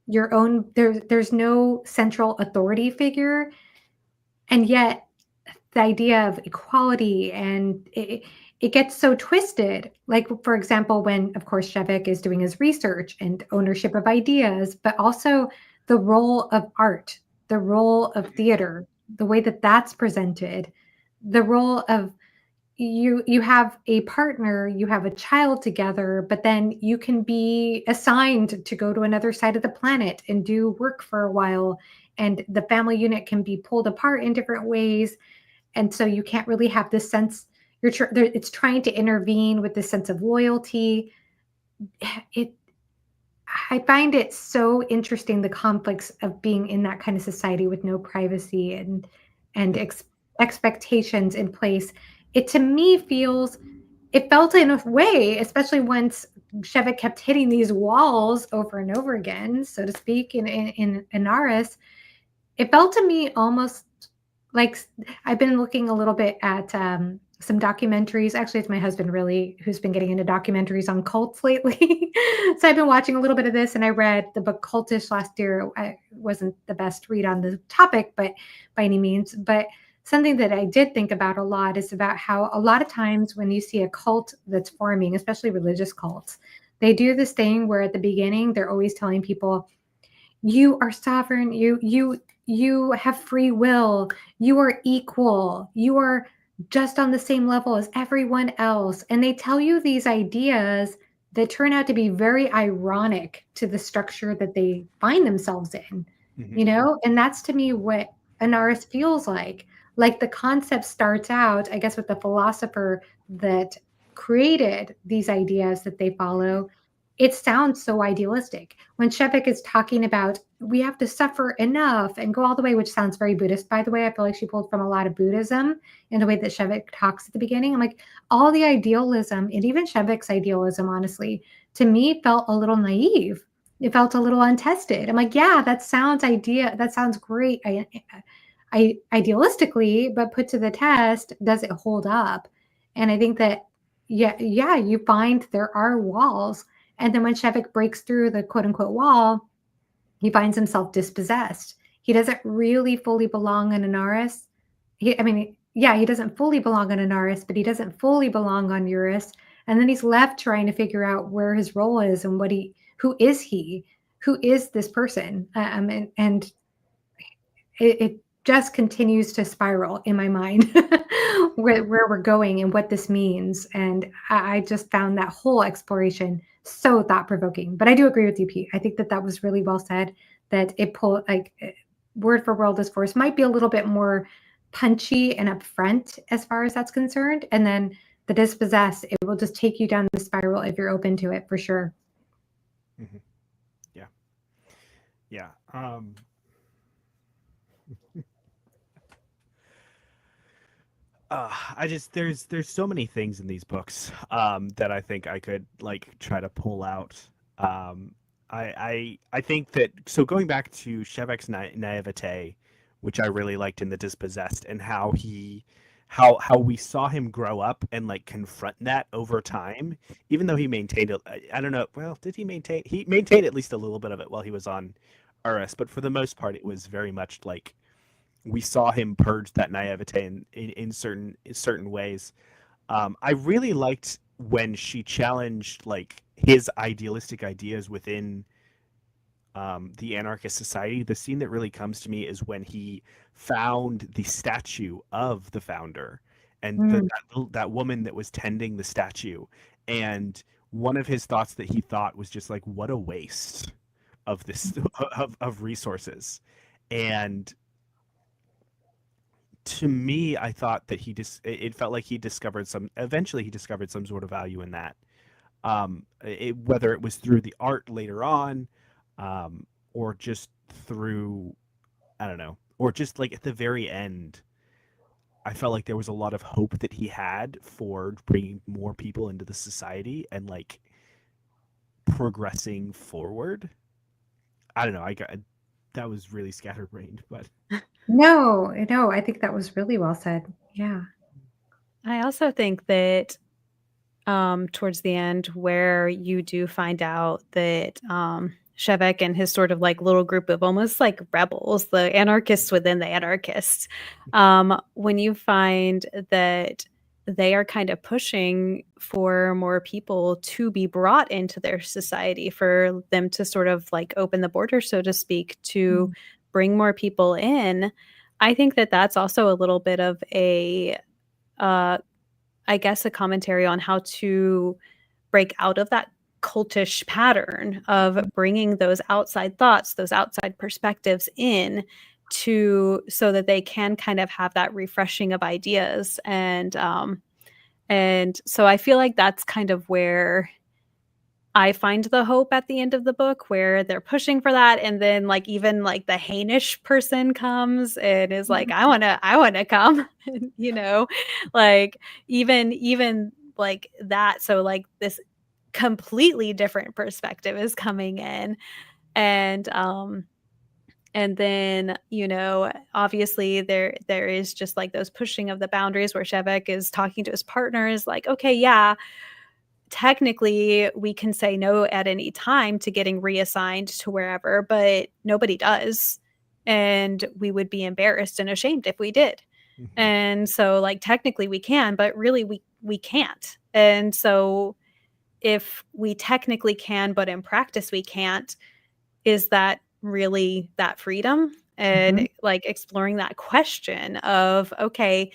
your own, there's no central authority figure. And yet the idea of equality and it gets so twisted. Like, for example, when, of course, Shevik is doing his research and ownership of ideas, but also the role of art, the role of theater, the way that that's presented, the role of you have a partner, you have a child together, but then you can be assigned to go to another side of the planet and do work for a while, and the family unit can be pulled apart in different ways, and so you can't really have this sense it's trying to intervene with this sense of loyalty. it I find it so interesting, the conflicts of being in that kind of society with no privacy and expectations in place. It to me feels it felt in a way, especially once Sheva kept hitting these walls over and over again, so to speak, in Inaris, it felt to me almost like I've been looking a little bit at some documentaries. Actually, it's my husband really who's been getting into documentaries on cults lately. So I've been watching a little bit of this, and I read the book Cultish last year. I wasn't the best read on the topic, but by any means. But something that I did think about a lot is about how a lot of times when you see a cult that's forming, especially religious cults, they do this thing where at the beginning they're always telling people you are sovereign, you have free will, you are equal, you are just on the same level as everyone else, and they tell you these ideas that turn out to be very ironic to the structure that they find themselves in, Mhm. and that's to me what Anaris feels like the concept starts out, I guess, with the philosopher that created these ideas that they follow. It sounds so idealistic when Shevik is talking about we have to suffer enough and go all the way, which sounds very Buddhist, by the way. I feel like she pulled from a lot of Buddhism in the way that Shevik talks at the beginning. I'm like, all the idealism, and even Shevik's idealism, honestly, to me felt a little naive. It felt a little untested. I'm like, yeah, that sounds great. Idealistically, but put to the test, does it hold up? And I think that, yeah, you find there are walls, and then when Shevik breaks through the quote unquote wall, he finds himself dispossessed. He doesn't really fully belong in Anaris. I mean, yeah, he doesn't fully belong on Anaris, but he doesn't fully belong on Eurus. And then he's left trying to figure out where his role is and who is he? Who is this person? And it just continues to spiral in my mind where we're going and what this means. And I just found that whole exploration so thought provoking. But I do agree with you, Pete. I think that was really well said. That it pulled like word for world as force might be a little bit more punchy and upfront as far as that's concerned. And then the dispossessed, it will just take you down the spiral if you're open to it for sure. Mhm. Yeah. Yeah. I just there's so many things in these books that I think I could like try to pull out. I think that so going back to Shevik's naivete, which I really liked in The Dispossessed, and how how we saw him grow up and like confront that over time, even though he maintained it. I don't know. Well, did he maintain? He maintained at least a little bit of it while he was on Urus, but for the most part, it was very much like we saw him purge that naivete in certain ways. I really liked when she challenged like his idealistic ideas within the anarchist society. The scene that really comes to me is when he found the statue of the founder and Mm. that woman that was tending the statue. And one of his thoughts that he thought was just like, what a waste of this of resources. And to me, I thought that it felt like he discovered eventually he discovered some sort of value in that. Whether it was through the art later on, or just through, I don't know, or just like at the very end, I felt like there was a lot of hope that he had for bringing more people into the society and like progressing forward. I don't know. That was really scatterbrained, but No, I think that was really well said. Yeah. I also think that towards the end, where you do find out that Shevek and his sort of like little group of almost like rebels, the anarchists within the anarchists, when you find that they are kind of pushing for more people to be brought into their society, for them to sort of like open the border, so to speak, to bring more people in. I think that that's also a little bit of a I guess a commentary on how to break out of that cultish pattern of bringing those outside thoughts, those outside perspectives in, to so that they can kind of have that refreshing of ideas. And so I feel like that's kind of where I find the hope at the end of the book, where they're pushing for that, and then like even like the Hainish person comes and is like, I wanna come, you know, like even like that. So like this completely different perspective is coming in, and then, you know, obviously there is just like those pushing of the boundaries where Shevek is talking to his partners like, okay, yeah, technically we can say no at any time to getting reassigned to wherever, but nobody does. And we would be embarrassed and ashamed if we did. And so like technically we can, but really we can't. And so if we technically can, but in practice we can't, is that really that freedom? And like exploring that question of, okay,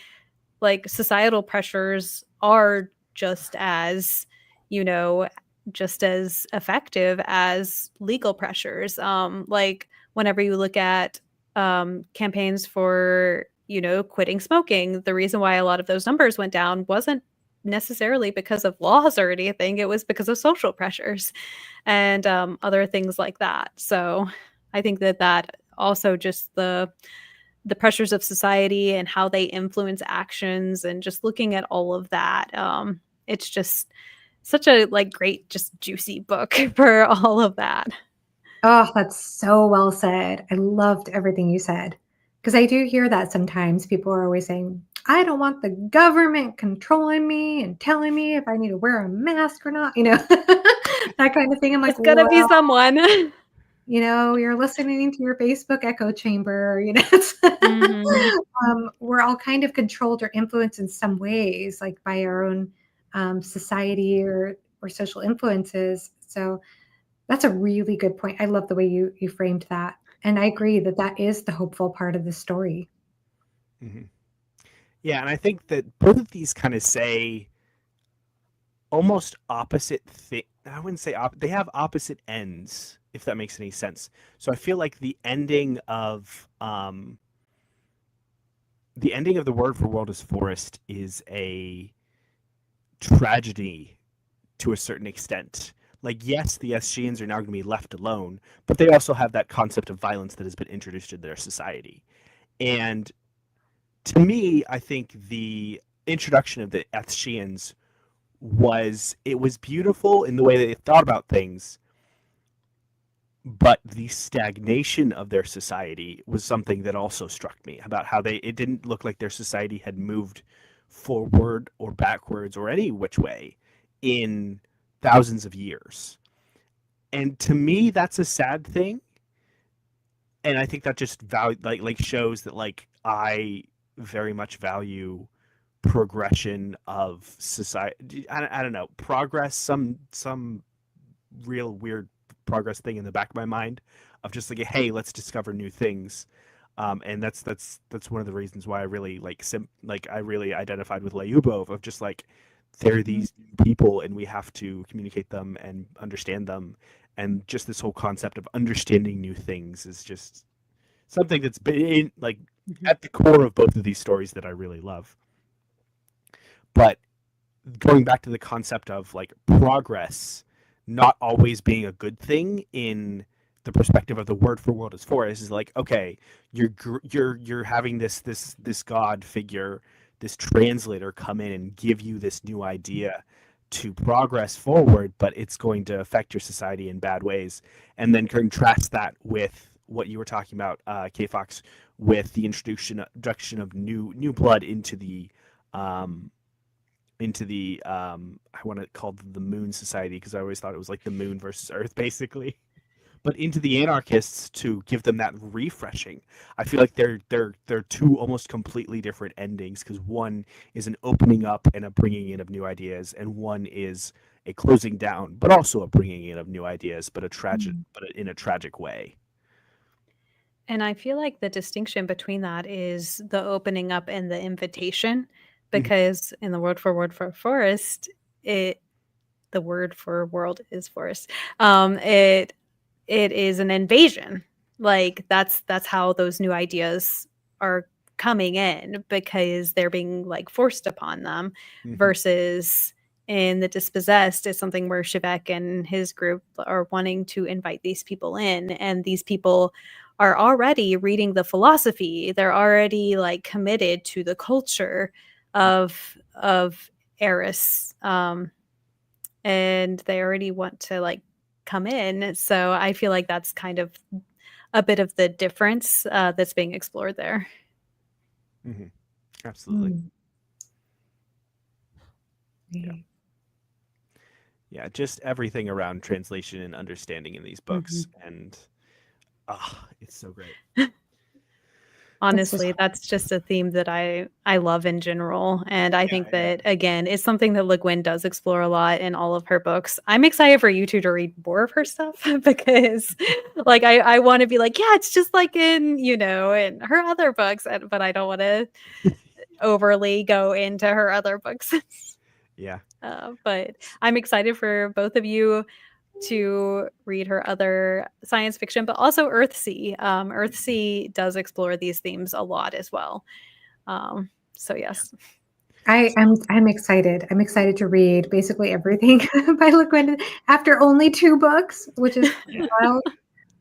like societal pressures are just as, you know, just as effective as legal pressures. Like whenever you look at campaigns for, you know, quitting smoking, the reason why a lot of those numbers went down wasn't necessarily because of laws or anything. It was because of social pressures and other things like that. So I think that that also just the pressures of society and how they influence actions, and just looking at all of that. It's just such a like great, just juicy book for all of that. Oh, that's so well said. I loved everything you said. Because I do hear that sometimes. People are always saying, I don't want the government controlling me and telling me if I need to wear a mask or not, that kind of thing. I'm like, It's gonna be well, someone. you're listening to your Facebook echo chamber, Mhm. we're all kind of controlled or influenced in some ways, like by our own society or social influences. So that's a really good point. I love the way you framed that. And I agree that that is the hopeful part of the story. Yeah, and I think that both of these kind of say almost opposite thing. I wouldn't say they have opposite ends, if that makes any sense. So I feel like the ending of The Word for World is Forest is a tragedy to a certain extent. Like, yes, the Eschians are now going to be left alone, but they also have that concept of violence that has been introduced into their society. And to me, I think the introduction of the Eschians was beautiful in the way that they thought about things, but the stagnation of their society was something that also struck me, about how it didn't look like their society had moved forward or backwards or any which way in thousands of years. And to me, that's a sad thing. And I think that just shows that like I very much value progression of society. I don't know, progress, some real weird progress thing in the back of my mind of just like, hey, let's discover new things. And that's one of the reasons why I really I really identified with Lyubov, of just like, they're these people and we have to communicate them and understand them. And just this whole concept of understanding new things is just something that's been at the core of both of these stories that I really love. But going back to the concept of like progress not always being a good thing in the perspective of The Word for World is Forest, is like, okay, you're having this god figure, this translator, come in and give you this new idea to progress forward, but it's going to affect your society in bad ways. And then contrast that with what you were talking about, Kfox, with the introduction of new blood um, into the I want to call it the Moon Society, because I always thought it was like the Moon versus Earth, basically. But into the anarchists to give them that refreshing. I feel like they're two almost completely different endings, because one is an opening up and a bringing in of new ideas, and one is a closing down, but also a bringing in of new ideas, but in a tragic way. And I feel like the distinction between that is the opening up and the invitation, because in the word for forest, the word for world is forest. It is an invasion. Like that's how those new ideas are coming in, because they're being like forced upon them, versus in the Dispossessed is something where Shivek and his group are wanting to invite these people in, and these people are already reading the philosophy. They're already like committed to the culture of Eris, and they already want to like come in. So I feel like that's kind of a bit of the difference that's being explored there. Absolutely. Yeah, just everything around translation and understanding in these books, and it's so great. Honestly, that's just a theme that I love in general. And I think that, again, it's something that Le Guin does explore a lot in all of her books. I'm excited for you two to read more of her stuff, because like I want to be like, yeah, it's just like in her other books, but I don't want to overly go into her other books. Yeah. But I'm excited for both of you to read her other science fiction, but also Earthsea. Earthsea does explore these themes a lot as well. So yes. I'm excited. I'm excited to read basically everything by Le Guin after only 2 books, which is wild.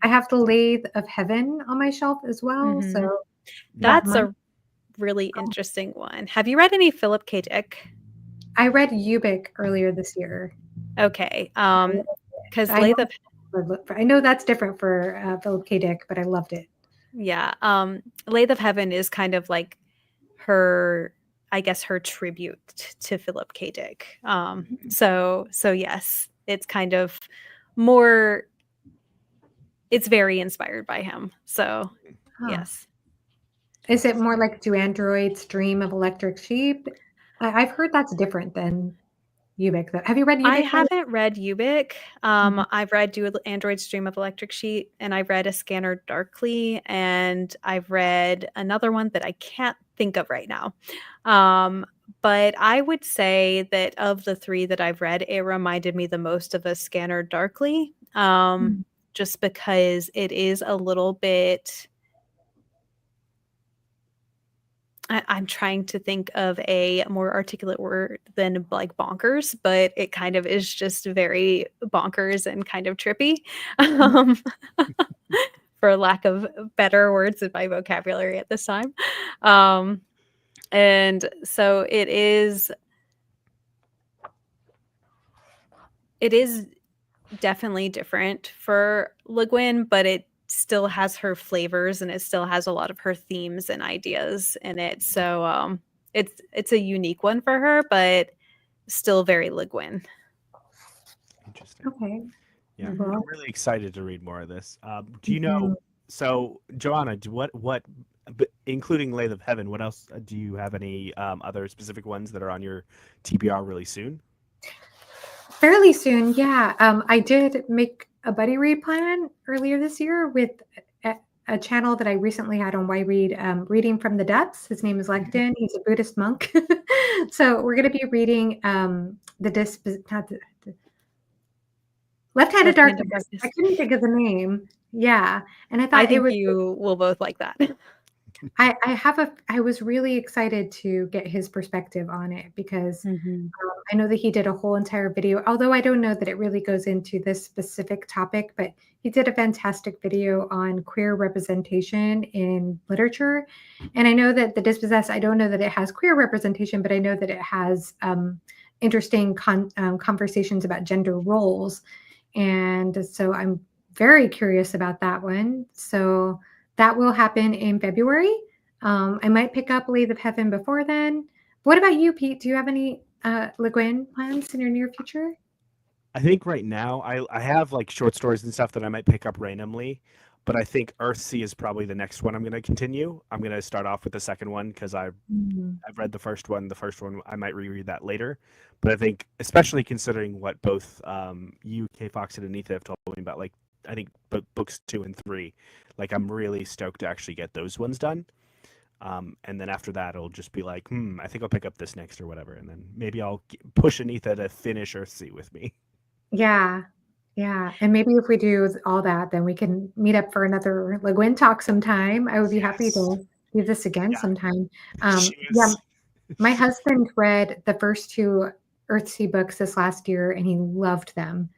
I have The Lathe of Heaven on my shelf as well. So that's a really interesting one. Have you read any Philip K. Dick? I read Ubik earlier this year. Okay. Because I know that's different for Philip K. Dick, but I loved it. Yeah. Lathe of Heaven is kind of like her, I guess, her tribute to Philip K. Dick. So yes, it's kind of more, it's very inspired by him. So yes. Is it more like Do Androids Dream of Electric Sheep? I've heard that's different than Ubik. Have you read Ubik? I haven't read Ubik. I've read Do Androids Dream of Electric Sheep, and I've read A Scanner Darkly, and I've read another one that I can't think of right now. But I would say that of the 3 that I've read, it reminded me the most of A Scanner Darkly, just because it is a little bit... I'm trying to think of a more articulate word than like bonkers, but it kind of is just very bonkers and kind of trippy, for lack of better words in my vocabulary at this time. And so it is definitely different for Le Guin, but it still has her flavors, and it still has a lot of her themes and ideas in it. So it's a unique one for her, but still very Le Guin. Interesting. Okay. Yeah, I'm really excited to read more of this. Do you know? So, Johanna, including Lathe of Heaven, what else do you have? Any other specific ones that are on your TBR really soon? Fairly soon, yeah. I did make a buddy read plan earlier this year with a channel that I recently had on Why Read, Reading from the Depths. His name is Lekton. He's a Buddhist monk. So we're going to be reading Left-Handed Darkness. I couldn't think of the name. Yeah, and I thought you will both like that. I was really excited to get his perspective on it, because I know that he did a whole entire video, although I don't know that it really goes into this specific topic, but he did a fantastic video on queer representation in literature. And I know that The Dispossessed, I don't know that it has queer representation, but I know that it has interesting conversations about gender roles. And so I'm very curious about that one. So that will happen in February. I might pick up Lathe of Heaven before then. What about you, Pete? Do you have any Le Guin plans in your near future? I think right now I have like short stories and stuff that I might pick up randomly, but I think Earthsea is probably the next one I'm going to continue. I'm going to start off with the second one because I've read the first one. The first one I might reread that later, but I think especially considering what both you, Kfox, and Anita have told me about, like I think books 2 and 3, like I'm really stoked to actually get those ones done. And then after that, it'll just be like, I think I'll pick up this next or whatever, and then maybe I'll push Anita to finish Earthsea with me. Yeah. Yeah. And maybe if we do all that, then we can meet up for another Le Guin talk sometime. I would be happy Yes. to do this again Yeah. sometime. She Yeah, was. my husband read the first 2 Earthsea books this last year and he loved them.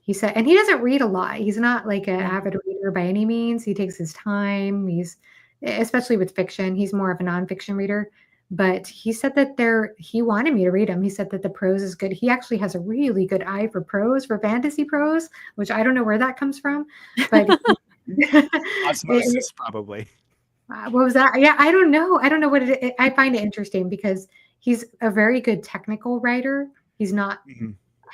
He said, and he doesn't read a lot. He's not like an avid reader by any means. He takes his time. He's, especially with fiction, he's more of a nonfiction reader. But he said that he wanted me to read them. He said that the prose is good. He actually has a really good eye for prose, for fantasy prose, which I don't know where that comes from. But Osmosis, probably. what was that? Yeah, I don't know. I don't know what I find it interesting because he's a very good technical writer. He's not. Mm-hmm.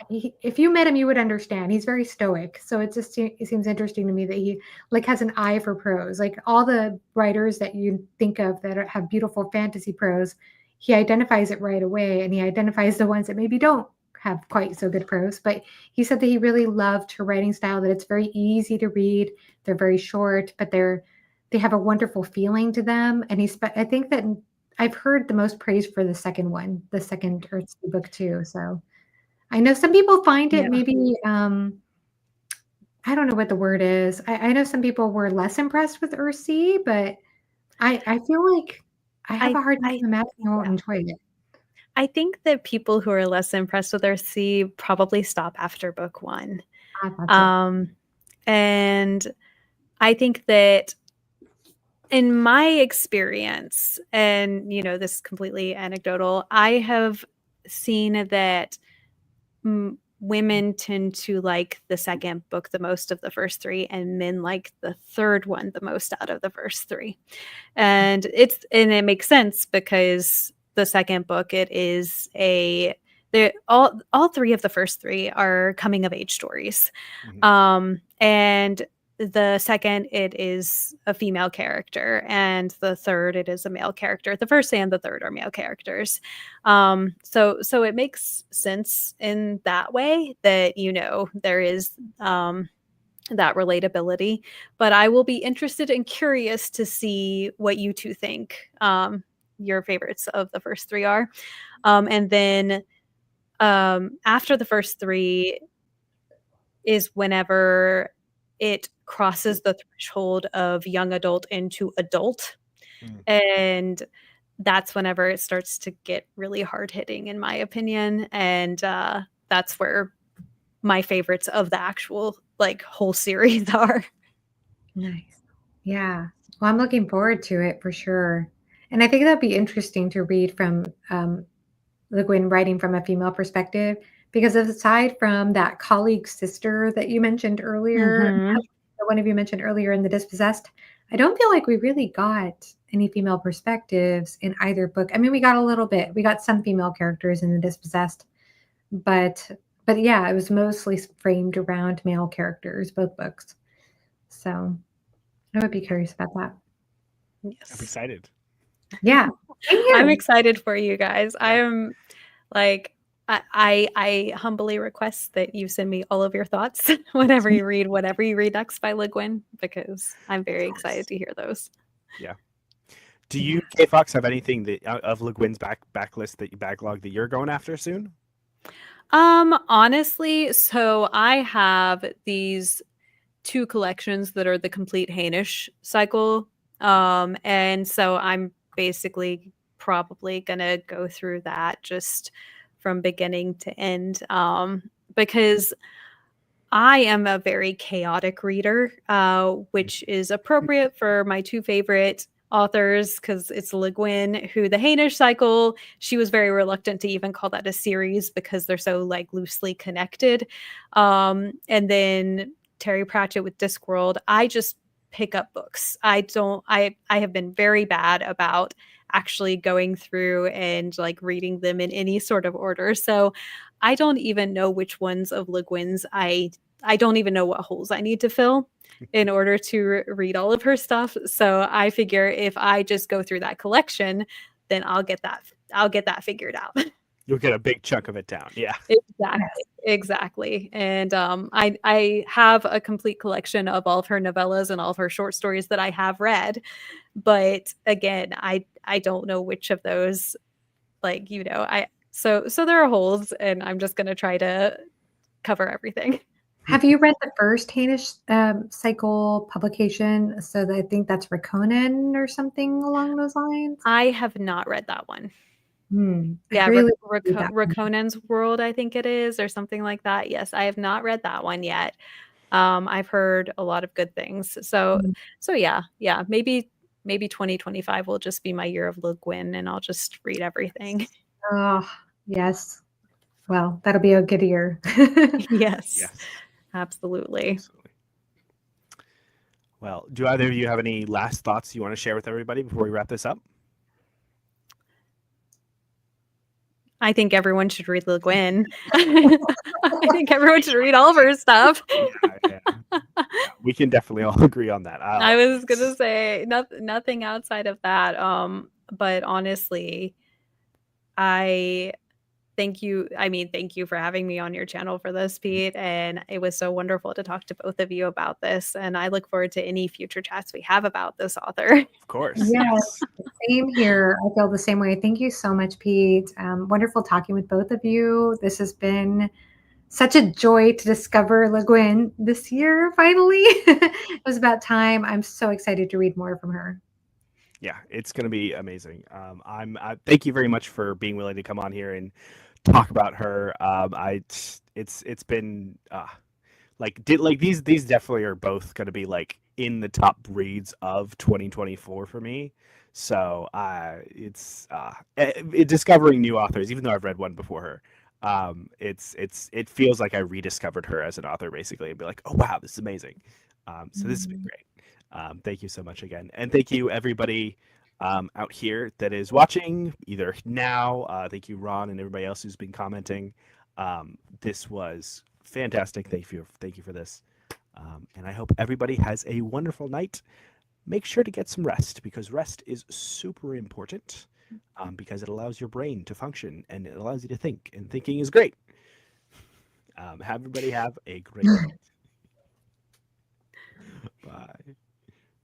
If you met him, you would understand. He's very stoic. So it seems interesting to me that he like has an eye for prose. Like all the writers that you think of that have beautiful fantasy prose, he identifies it right away, and he identifies the ones that maybe don't have quite so good prose. But he said that he really loved her writing style. That it's very easy to read. They're very short, but they have a wonderful feeling to them. And I think that I've heard the most praise for the second one, the second Earthsea book too. So. I know some people find it maybe, I don't know what the word is. I know some people were less impressed with Earthsea, but I feel like I have a hard time imagining I won't enjoy it. I think that people who are less impressed with Earthsea probably stop after book 1. And I think that in my experience, and this is completely anecdotal, I have seen that women tend to like the second book the most of the first 3, and men like the third one the most out of the first 3. And it makes sense because the second book, it is all 3 of the first 3 are coming of age stories. Mm-hmm. And the second, it is a female character, and the third, it is a male character. The first and the third are male characters. So it makes sense in that way that, there is that relatability. But I will be interested and curious to see what you two think your favorites of the first 3 are. And then after the first 3 is whenever it crosses the threshold of young adult into adult. And that's whenever it starts to get really hard hitting, in my opinion. And that's where my favorites of the actual whole series are. Nice. Yeah. Well, I'm looking forward to it for sure. And I think that'd be interesting to read from Le Guin writing from a female perspective, because aside from that colleague sister that you mentioned earlier, one of you mentioned earlier in The Dispossessed, I don't feel like we really got any female perspectives in either book. I mean, we got a little bit. We got some female characters in The Dispossessed, but yeah, it was mostly framed around male characters, both books. So I would be curious about that. Yes. I'm excited. Yeah. I'm excited for you guys. Yeah. I am I humbly request that you send me all of your thoughts whatever you read next by Le Guin, because I'm very excited to hear those. Yeah. Do you, Kfox, have anything that of Le Guin's backlist that you backlog that you're going after soon? Honestly, so I have these 2 collections that are the complete Hainish cycle. And so I'm basically probably gonna go through that just from beginning to end, because I am a very chaotic reader, which is appropriate for my 2 favorite authors because it's Le Guin, who the Hainish cycle, she was very reluctant to even call that a series because they're so like loosely connected. And then Terry Pratchett with Discworld. I just pick up books. I have been very bad about actually going through and like reading them in any sort of order. So I don't even know which ones of Le Guin's I don't even know what holes I need to fill in order to read all of her stuff. So I figure if I just go through that collection, then I'll get that figured out. You'll get a big chunk of it down. Yeah. Exactly. And I have a complete collection of all of her novellas and all of her short stories that I have read. But again, I don't know which of those, like, so there are holes, and I'm just gonna try to cover everything. Have you read the first Hainish cycle publication? So I think that's Rakonen or something along those lines. I have not read that one. Yeah, really Rakonen's World, I think it is, or something like that. Yes, I have not read that one yet. I've heard a lot of good things. So yeah, maybe 2025 will just be my year of Le Guin, and I'll just read everything. Oh, yes. Well, that'll be a good year. Yes. Absolutely. Well, do either of you have any last thoughts you want to share with everybody before we wrap this up? I think everyone should read Le Guin. I think everyone should read all of her stuff. Yeah. We can definitely all agree on that. I was gonna say nothing outside of that. But honestly, I thank you. I mean, thank you for having me on your channel for this, Pete. And it was so wonderful to talk to both of you about this. And I look forward to any future chats we have about this author. Of course. Yes. Same here. I feel the same way. Thank you so much, Pete. Wonderful talking with both of you. This has been such a joy to discover Le Guin this year, finally. It was about time. I'm so excited to read more from her. Yeah, it's going to be amazing. Thank you very much for being willing to come on here and talk about her. It's been these definitely are both going to be like in the top reads of 2024 for me. So it's discovering new authors, even though I've read one before her. It feels like I rediscovered her as an author basically, and be like, oh wow, this is amazing. So this has been great. Thank you so much again. And thank you everybody out here that is watching either now. Thank you, Ron, and everybody else who's been commenting. This was fantastic. Thank you for this. And I hope everybody has a wonderful night. Make sure to get some rest, because rest is super important, because it allows your brain to function and it allows you to think, and thinking is great. Everybody have a great night.